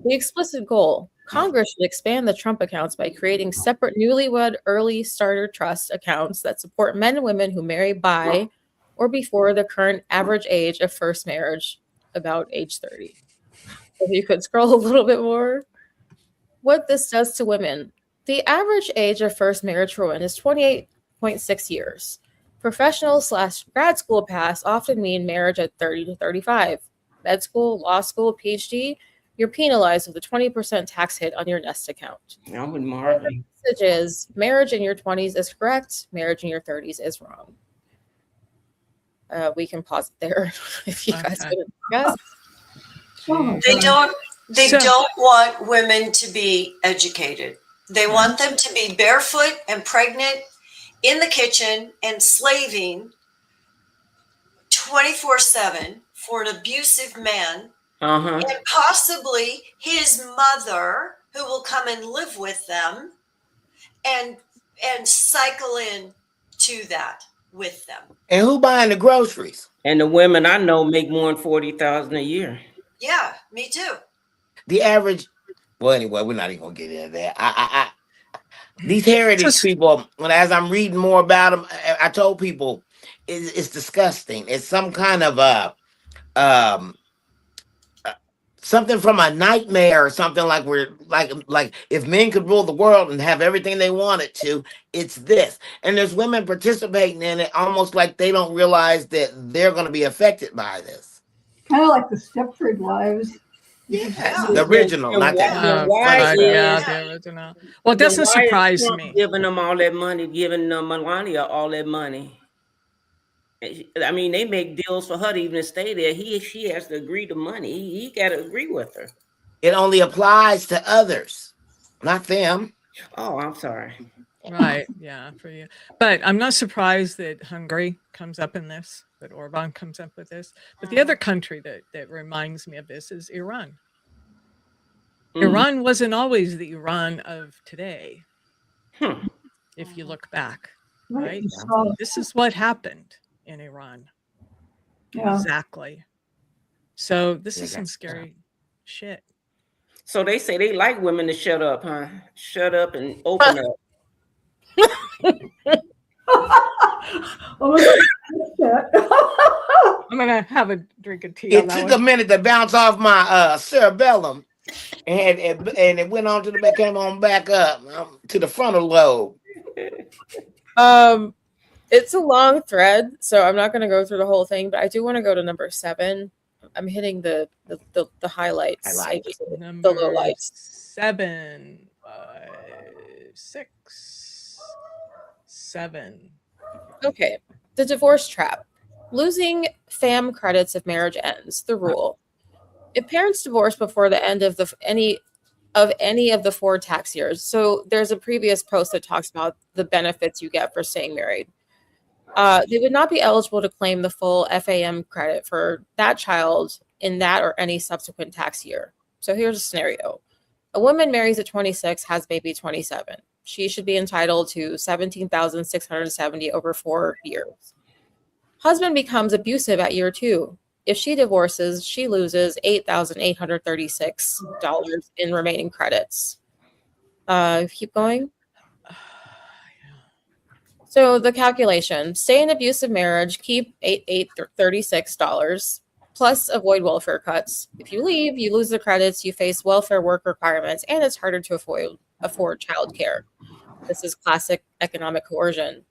The explicit goal: Congress should expand the Trump accounts by creating separate newlywed early starter trust accounts that support men and women who marry by or before the current average age of first marriage, about age 30. If you could scroll a little bit more. What this does to women: the average age of first marriage for women is 28.6 years. Professional/grad school paths often mean marriage at 30 to 35. Med school, law school, PhD, you're penalized with a 20% tax hit on your Nest account. I would marvel. The message is marriage in your 20s is correct, marriage in your 30s is wrong. We can pause it there if you guys would discuss. They don't want women to be educated. They want them to be barefoot and pregnant in the kitchen and slaving 24/7 for an abusive man, and possibly his mother, who will come and live with them and cycle in to that with them. And who buying the groceries? And the women I know make more than $40,000 a year. Yeah, me too. The average. Well, anyway, we're not even gonna get into that. These heritage people, as I'm reading more about them, I told people it's disgusting. It's some kind of something from a nightmare or something, like we're like if men could rule the world and have everything they wanted to, it's this. And there's women participating in it almost like they don't realize that they're going to be affected by this. Kind of like the Stepford Wives. Yes, the original, not that. why yeah, is the original. Well, it doesn't why is surprise Trump me. giving them all that money, giving Melania all that money? I mean, they make deals for her to even stay there. She has to agree to money. He got to agree with her. It only applies to others, not them. Oh, I'm sorry. Right. Yeah, for you. But I'm not surprised that Hungary comes up in this, that Orban comes up with this. But the other country that reminds me of this is Iran. Iran wasn't always the Iran of today. If you look back, right? This is what happened in Iran. Yeah. Exactly. So this is some scary shit. So they say they like women to shut up, huh? Shut up and open up. I'm gonna have a drink of tea. It took a minute to bounce off my cerebellum, and it went on to the back, came on back up to the frontal lobe. It's a long thread, so I'm not going to go through the whole thing, but I do want to go to number 7. I'm hitting the highlights. Number the lowlights. 7, 6, 7. Okay, the divorce trap. Losing fam credits if marriage ends. The rule: if parents divorce before the end of any of the 4 tax years. So there's a previous post that talks about the benefits you get for staying married. They would not be eligible to claim the full FAM credit for that child in that or any subsequent tax year. So here's a scenario. A woman marries at 26, has baby 27. She should be entitled to $17,670 over 4 years. Husband becomes abusive at year 2. If she divorces, she loses $8,836 in remaining credits. Keep going. So the calculation: stay in abusive marriage, keep $8,836 plus avoid welfare cuts. If you leave, you lose the credits, you face welfare work requirements, and it's harder to afford childcare. This is classic economic coercion.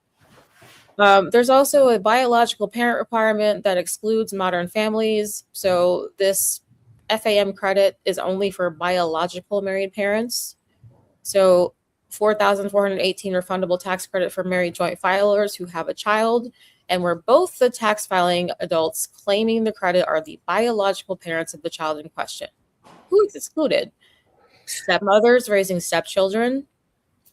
There's also a biological parent requirement that excludes modern families. So this FAM credit is only for biological married parents. So $4,418 refundable tax credit for married joint filers who have a child, and where both the tax filing adults claiming the credit are the biological parents of the child in question. Who is excluded? Stepmothers raising stepchildren,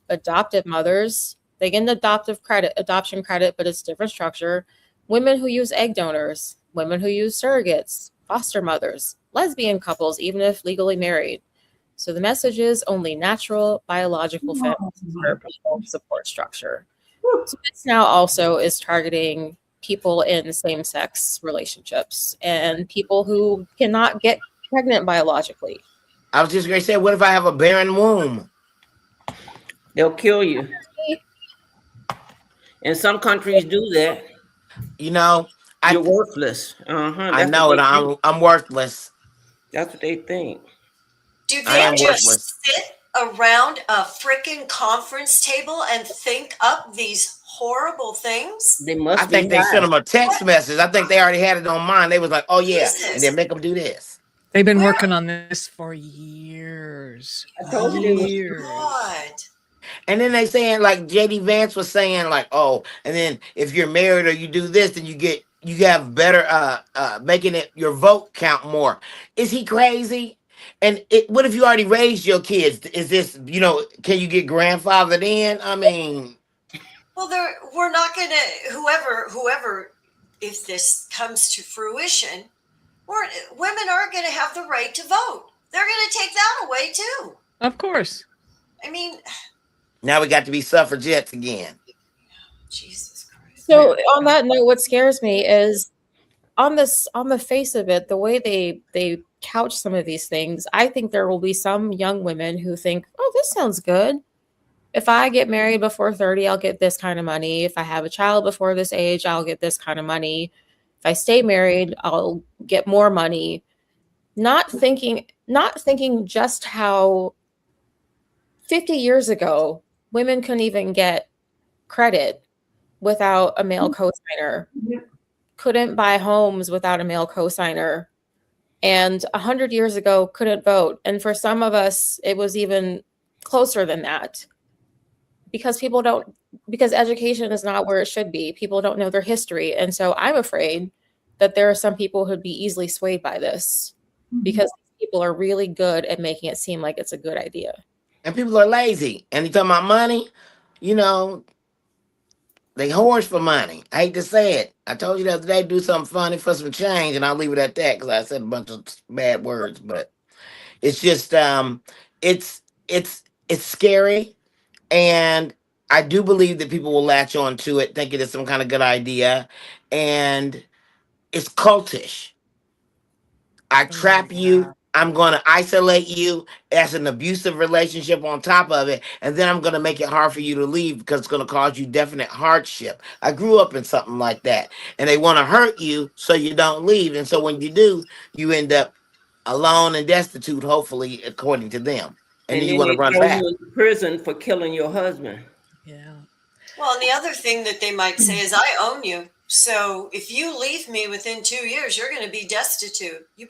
adoptive mothers. They get an adoption credit, but it's different structure. Women who use egg donors, women who use surrogates, foster mothers, lesbian couples, even if legally married. So the message is only natural biological support structure. So this now also is targeting people in same-sex relationships and people who cannot get pregnant biologically. I was just going to say, what if I have a barren womb? They'll kill you. And some countries do that. You know, you're worthless. I know it. I'm worthless. That's what they think. Do they just sit around a freaking conference table and think up these horrible things? They must. I think they sent them a text message. I think they already had it on mine. They was like, "Oh yeah," and then make them do this. They've been working on this for years. I told you. God. And then they saying, like JD Vance was saying, like, oh, and then if you're married or you do this, then you have better making it your vote count more. Is he crazy? And what if you already raised your kids? Is this, can you get grandfathered in? I mean, well, we're not gonna whoever if this comes to fruition, women aren't gonna have the right to vote. They're gonna take that away too. Of course. I mean, now we got to be suffragettes again. Jesus Christ. So on that note, what scares me is on the face of it, the way they couch some of these things, I think there will be some young women who think, oh, this sounds good. If I get married before 30, I'll get this kind of money. If I have a child before this age, I'll get this kind of money. If I stay married, I'll get more money. Not thinking just how 50 years ago, women couldn't even get credit without a male cosigner. Couldn't buy homes without a male cosigner. and 100 years ago couldn't vote. And for some of us, it was even closer than that, because because education is not where it should be. People don't know their history. And so I'm afraid that there are some people who'd be easily swayed by this, because people are really good at making it seem like it's a good idea. And people are lazy. And you talking about money, you know, they whores for money. I hate to say it. I told you the other day, do something funny for some change, and I'll leave it at that because I said a bunch of bad words. But it's just it's it's scary, and I do believe that people will latch on to it, thinking it's some kind of good idea, and it's cultish. I trap you. I'm going to isolate you as an abusive relationship on top of it. And then I'm going to make it hard for you to leave because it's going to cause you definite hardship. I grew up in something like that. And they want to hurt you so you don't leave. And so when you do, you end up alone and destitute, hopefully, according to them. And then you want to run throw back. you in prison for killing your husband. Yeah. Well, and the other thing that they might say is, I own you. So if you leave me within 2 years, you're going to be destitute. You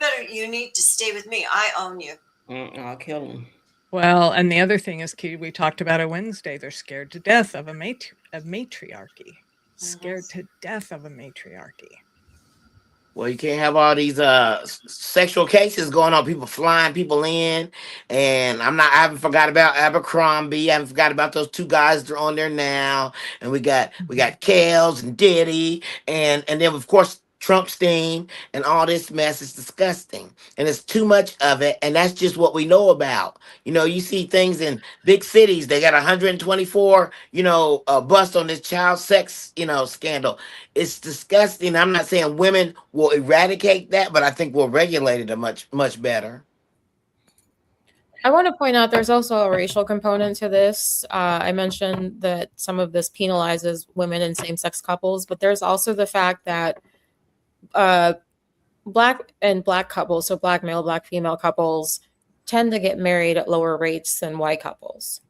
need to stay with me. I own you. I'll kill him. Well, and the other thing is, we talked about it Wednesday. They're scared to death of matriarchy. Scared to death of a matriarchy. Well, you can't have all these sexual cases going on, people flying people in. And I haven't forgot about Abercrombie. I haven't forgot about those two guys that are on there now. And we got Kales and Diddy, and then of course Trumpstein, and all this mess is disgusting. And it's too much of it, and that's just what we know about. You know, you see things in big cities, they got 124, bust on this child sex, scandal. It's disgusting. I'm not saying women will eradicate that, but I think we'll regulate it much, much better. I want to point out there's also a racial component to this. I mentioned that some of this penalizes women in same-sex couples, but there's also the fact that black couples, so black male, black female couples, tend to get married at lower rates than white couples.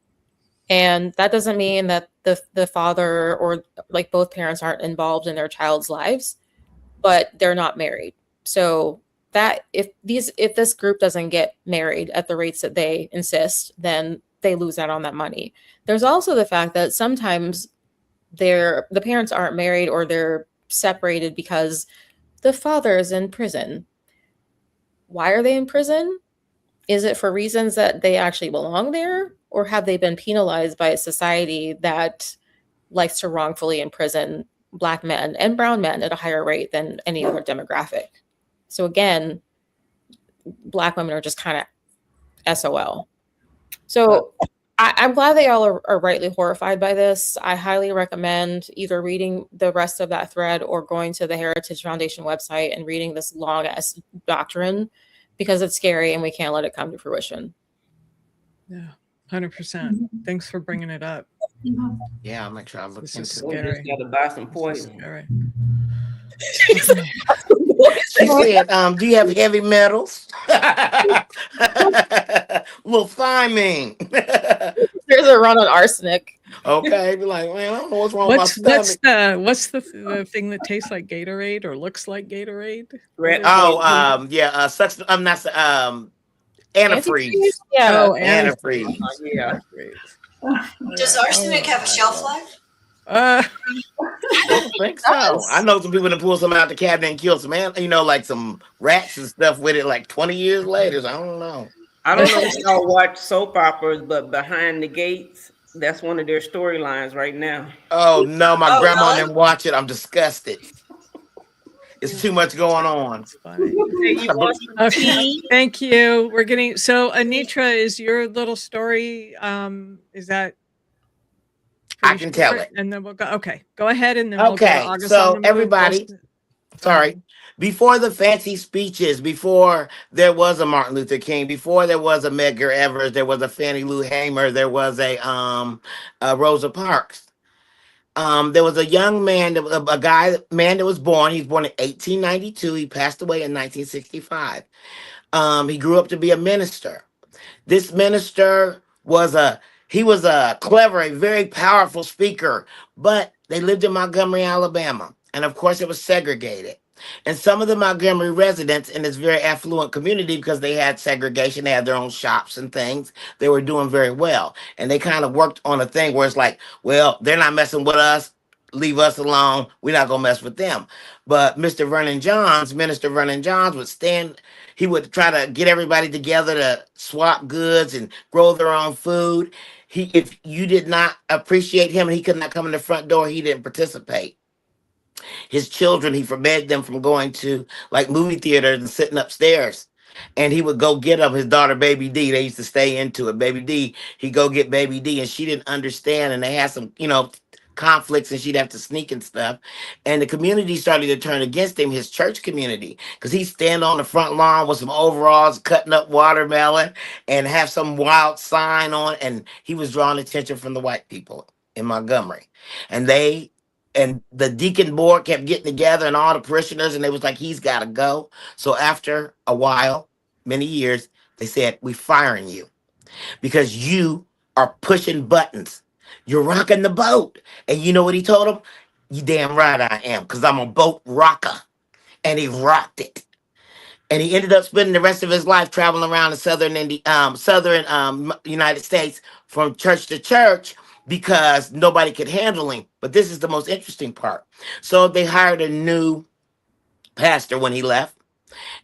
And that doesn't mean that the father or like both parents aren't involved in their child's lives, but they're not married. So that if this group doesn't get married at the rates that they insist, then they lose out on that money. There's also the fact that sometimes the parents aren't married, or they're separated because the father is in prison. Why are they in prison? Is it for reasons that they actually belong there? Or have they been penalized by a society that likes to wrongfully imprison Black men and brown men at a higher rate than any other demographic? So again, Black women are just kind of SOL. So I'm glad they all are rightly horrified by this. I highly recommend either reading the rest of that thread or going to the Heritage Foundation website and reading this long-ass doctrine, because it's scary and we can't let it come to fruition. Yeah, 100%. Thanks for bringing it up. Yeah, I'll make sure I look into it. We just got to buy some poison. She said, do you have heavy metals? Little thymine. There's a run on arsenic. Okay, be like, man, I don't know what's wrong with my stomach. What's the thing that tastes like Gatorade or looks like Gatorade? Antifreeze. Yeah. Oh, antifreeze. Yeah. Does arsenic have a shelf life? I don't think so. I know some people that pull some out the cabinet and kill some, like some rats and stuff with it, like 20 years later. So I don't know. I don't know if y'all watch soap operas, but Behind the Gates, that's one of their storylines right now. Oh no, my grandma didn't watch it. I'm disgusted. It's too much going on. Okay, thank you. We're getting so Anitra, is your little story? Is that? I can tell it, and then we'll go. Okay, go ahead, and then we'll go to August. So everybody, sorry. Before the fancy speeches, before there was a Martin Luther King, before there was a Medgar Evers, there was a Fannie Lou Hamer, there was a Rosa Parks. There was a young man, man that was born. He was born in 1892. He passed away in 1965. He grew up to be a minister. This minister was a clever, a very powerful speaker, but they lived in Montgomery, Alabama. And of course it was segregated. And some of the Montgomery residents in this very affluent community, because they had segregation, they had their own shops and things, they were doing very well. And they kind of worked on a thing where it's like, well, they're not messing with us. Leave us alone. We're not going to mess with them. But Minister Vernon Johns would stand, he would try to get everybody together to swap goods and grow their own food. If you did not appreciate him and he could not come in the front door, he didn't participate. His children, he forbade them from going to like movie theaters and sitting upstairs. And he would go get up his daughter, Baby D. They used to stay into it. Baby D, he'd go get Baby D, and she didn't understand. And they had some, conflicts, and she'd have to sneak and stuff. And the community started to turn against him, his church community, because he'd stand on the front lawn with some overalls, cutting up watermelon, and have some wild sign on. And he was drawing attention from the white people in Montgomery. And the deacon board kept getting together and all the parishioners, and they was like, he's got to go. So after a while, many years, they said, we firing you because you are pushing buttons. You're rocking the boat. And you know what he told them? You damn right I am, because I'm a boat rocker. And he rocked it. And he ended up spending the rest of his life traveling around the southern United States from church to church, because nobody could handle him. But this is the most interesting part. So they hired a new pastor when he left.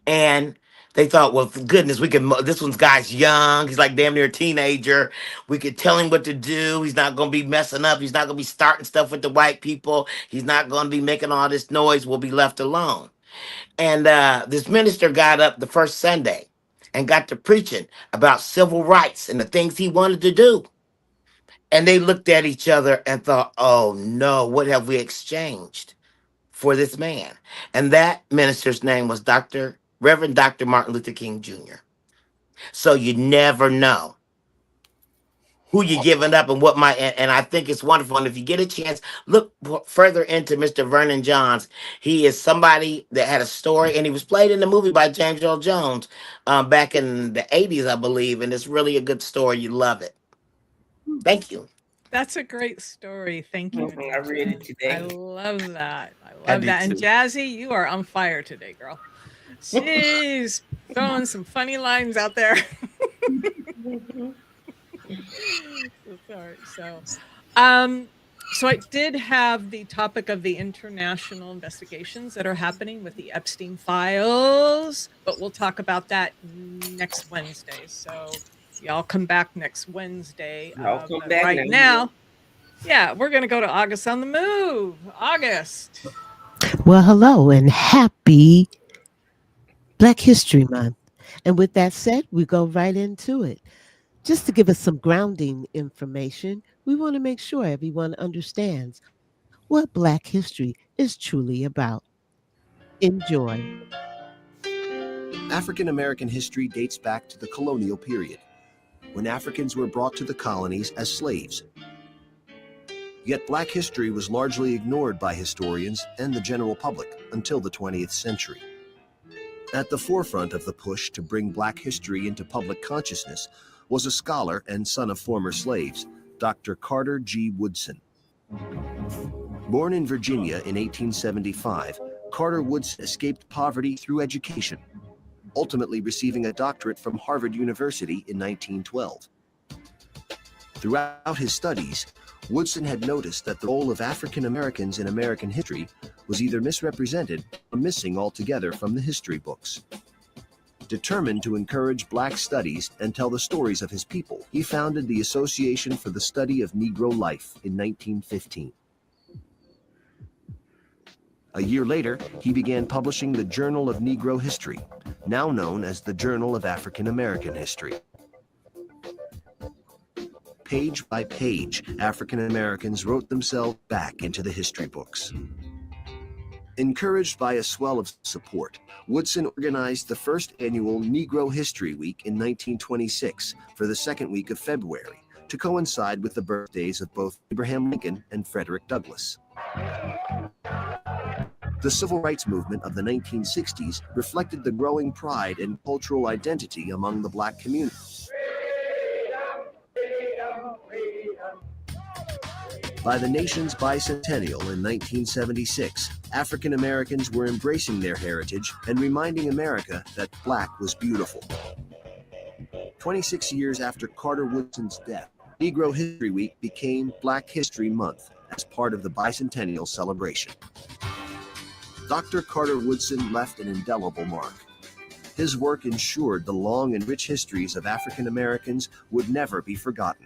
And they thought, well, goodness, this guy's young. He's like damn near a teenager. We could tell him what to do. He's not going to be messing up. He's not going to be starting stuff with the white people. He's not going to be making all this noise. We'll be left alone. And this minister got up the first Sunday and got to preaching about civil rights and the things he wanted to do. And they looked at each other and thought, oh no, what have we exchanged for this man? And that minister's name was Reverend Dr. Martin Luther King Jr. So you never know who you're giving up and what and I think it's wonderful. And if you get a chance, look further into Mr. Vernon Johns. He is somebody that had a story, and he was played in the movie by James Earl Jones back in the 80s, I believe. And it's really a good story. You love it. Thank you. That's a great story. Thank you. I read it today. I love that. And Jazzy, you are on fire today, girl. She's throwing some funny lines out there. So I did have the topic of the international investigations that are happening with the Epstein files, but we'll talk about that next Wednesday. So y'all come back next Wednesday. Now, we're going to go to August on the Move. August. Well, hello and happy Black History Month. And with that said, we go right into it. Just to give us some grounding information, we want to make sure everyone understands what Black history is truly about. Enjoy. African American history dates back to the colonial period, when Africans were brought to the colonies as slaves. Yet Black history was largely ignored by historians and the general public until the 20th century. At the forefront of the push to bring Black history into public consciousness was a scholar and son of former slaves, Dr. Carter G. Woodson. Born in Virginia in 1875, Carter Woodson escaped poverty through education, ultimately receiving a doctorate from Harvard University in 1912. Throughout his studies, Woodson had noticed that the role of African Americans in American history was either misrepresented or missing altogether from the history books. Determined to encourage Black studies and tell the stories of his people, he founded the Association for the Study of Negro Life in 1915. A year later, he began publishing the Journal of Negro History, now known as the Journal of African American History. Page by page, African Americans wrote themselves back into the history books. Encouraged by a swell of support, Woodson organized the first annual Negro History Week in 1926 for the second week of February, to coincide with the birthdays of both Abraham Lincoln and Frederick Douglass. The civil rights movement of the 1960s reflected the growing pride and cultural identity among the Black community. By the nation's bicentennial in 1976, African Americans were embracing their heritage and reminding America that Black was beautiful. 26 years after Carter Woodson's death, Negro History Week became Black History Month as part of the bicentennial celebration. Dr. Carter Woodson left an indelible mark. His work ensured the long and rich histories of African Americans would never be forgotten.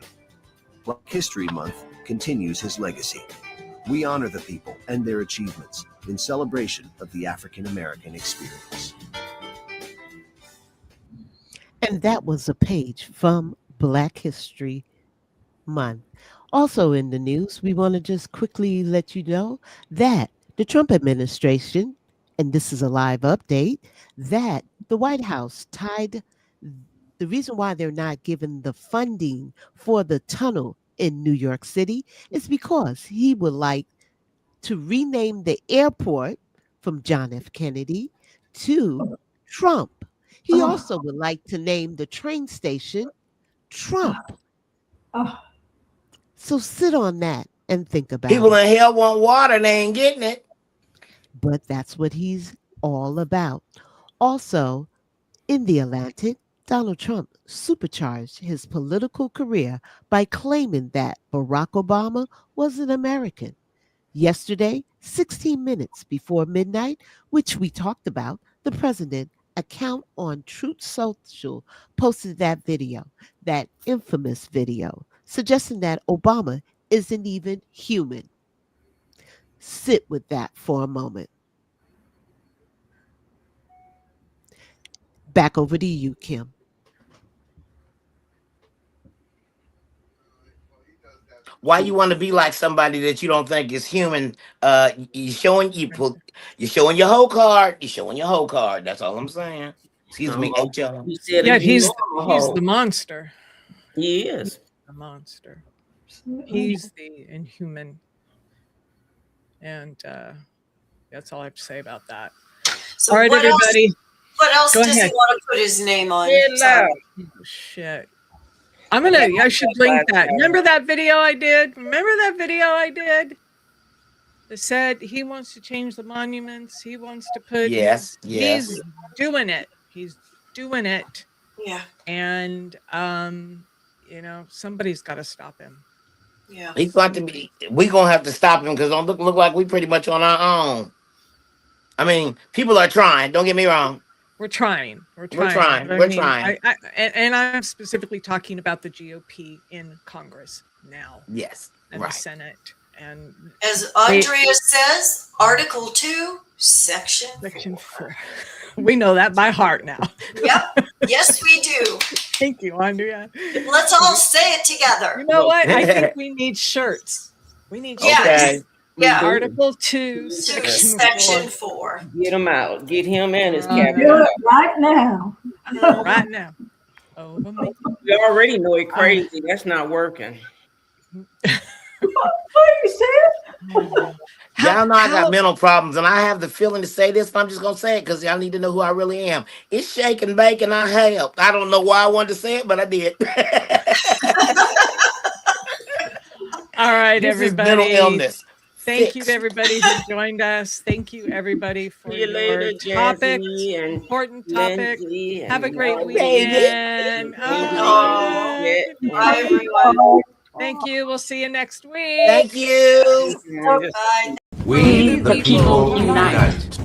Black History Month continues his legacy. We honor the people and their achievements in celebration of the African American experience. And that was a page from Black History Month. Also in the news, we want to just quickly let you know that the Trump administration, and this is a live update, that the White House tied the reason why they're not given the funding for the tunnel in New York City is because he would like to rename the airport from John F. Kennedy to Trump. He also would like to name the train station Trump. So sit on that and think about People it. in hell want water and they ain't getting it. But that's what he's all about. Also, in the Atlantic, Donald Trump supercharged his political career by claiming that Barack Obama was an American. Yesterday, 16 minutes before midnight, which we talked about, the president account on Truth Social posted that video, that infamous video, suggesting that Obama isn't even human. Sit with that for a moment. Back over to you, Kim. Why you want to be like somebody that you don't think is human? You're showing your whole card. You're showing your whole card. That's all I'm saying. Excuse me, HR. Yeah, he's the monster. He is He's the monster. He's the inhuman, and that's all I have to say about that. So all right, everybody. What else Go does ahead. he want to put his name on? Oh, shit. I should link that. Remember that video I did? That said he wants to change the monuments. He wants to put. Yes. He's doing it. Yeah. And somebody's got to stop him. Yeah. He's got to be. We're gonna have to stop him because don't look like we pretty much on our own. I mean, people are trying. Don't get me wrong. We're trying. And I'm specifically talking about the GOP in Congress now. Yes. And the Senate. And as Andrea says, Article 2, Section 4. We know that by heart now. Yep. Yes, we do. Thank you, Andrea. Let's all say it together. You know what? I think we need shirts. Yes. Yeah. Article 2, Section 4. Get him out. Get him and his Do cabinet. it right now. Right now. We already know it crazy. That's not working. What you said? Y'all know I got mental problems, and I have the feeling to say this, but I'm just gonna say it because y'all need to know who I really am. It's shake and bake, and I helped. I don't know why I wanted to say it, but I did. All right, this everybody. Is mental illness. Thank you to everybody who joined us. Thank you, everybody, for your topics, important topics. Have a great weekend. Bye, everyone. Thank you. We'll see you next week. Thank you. Bye. We the people unite.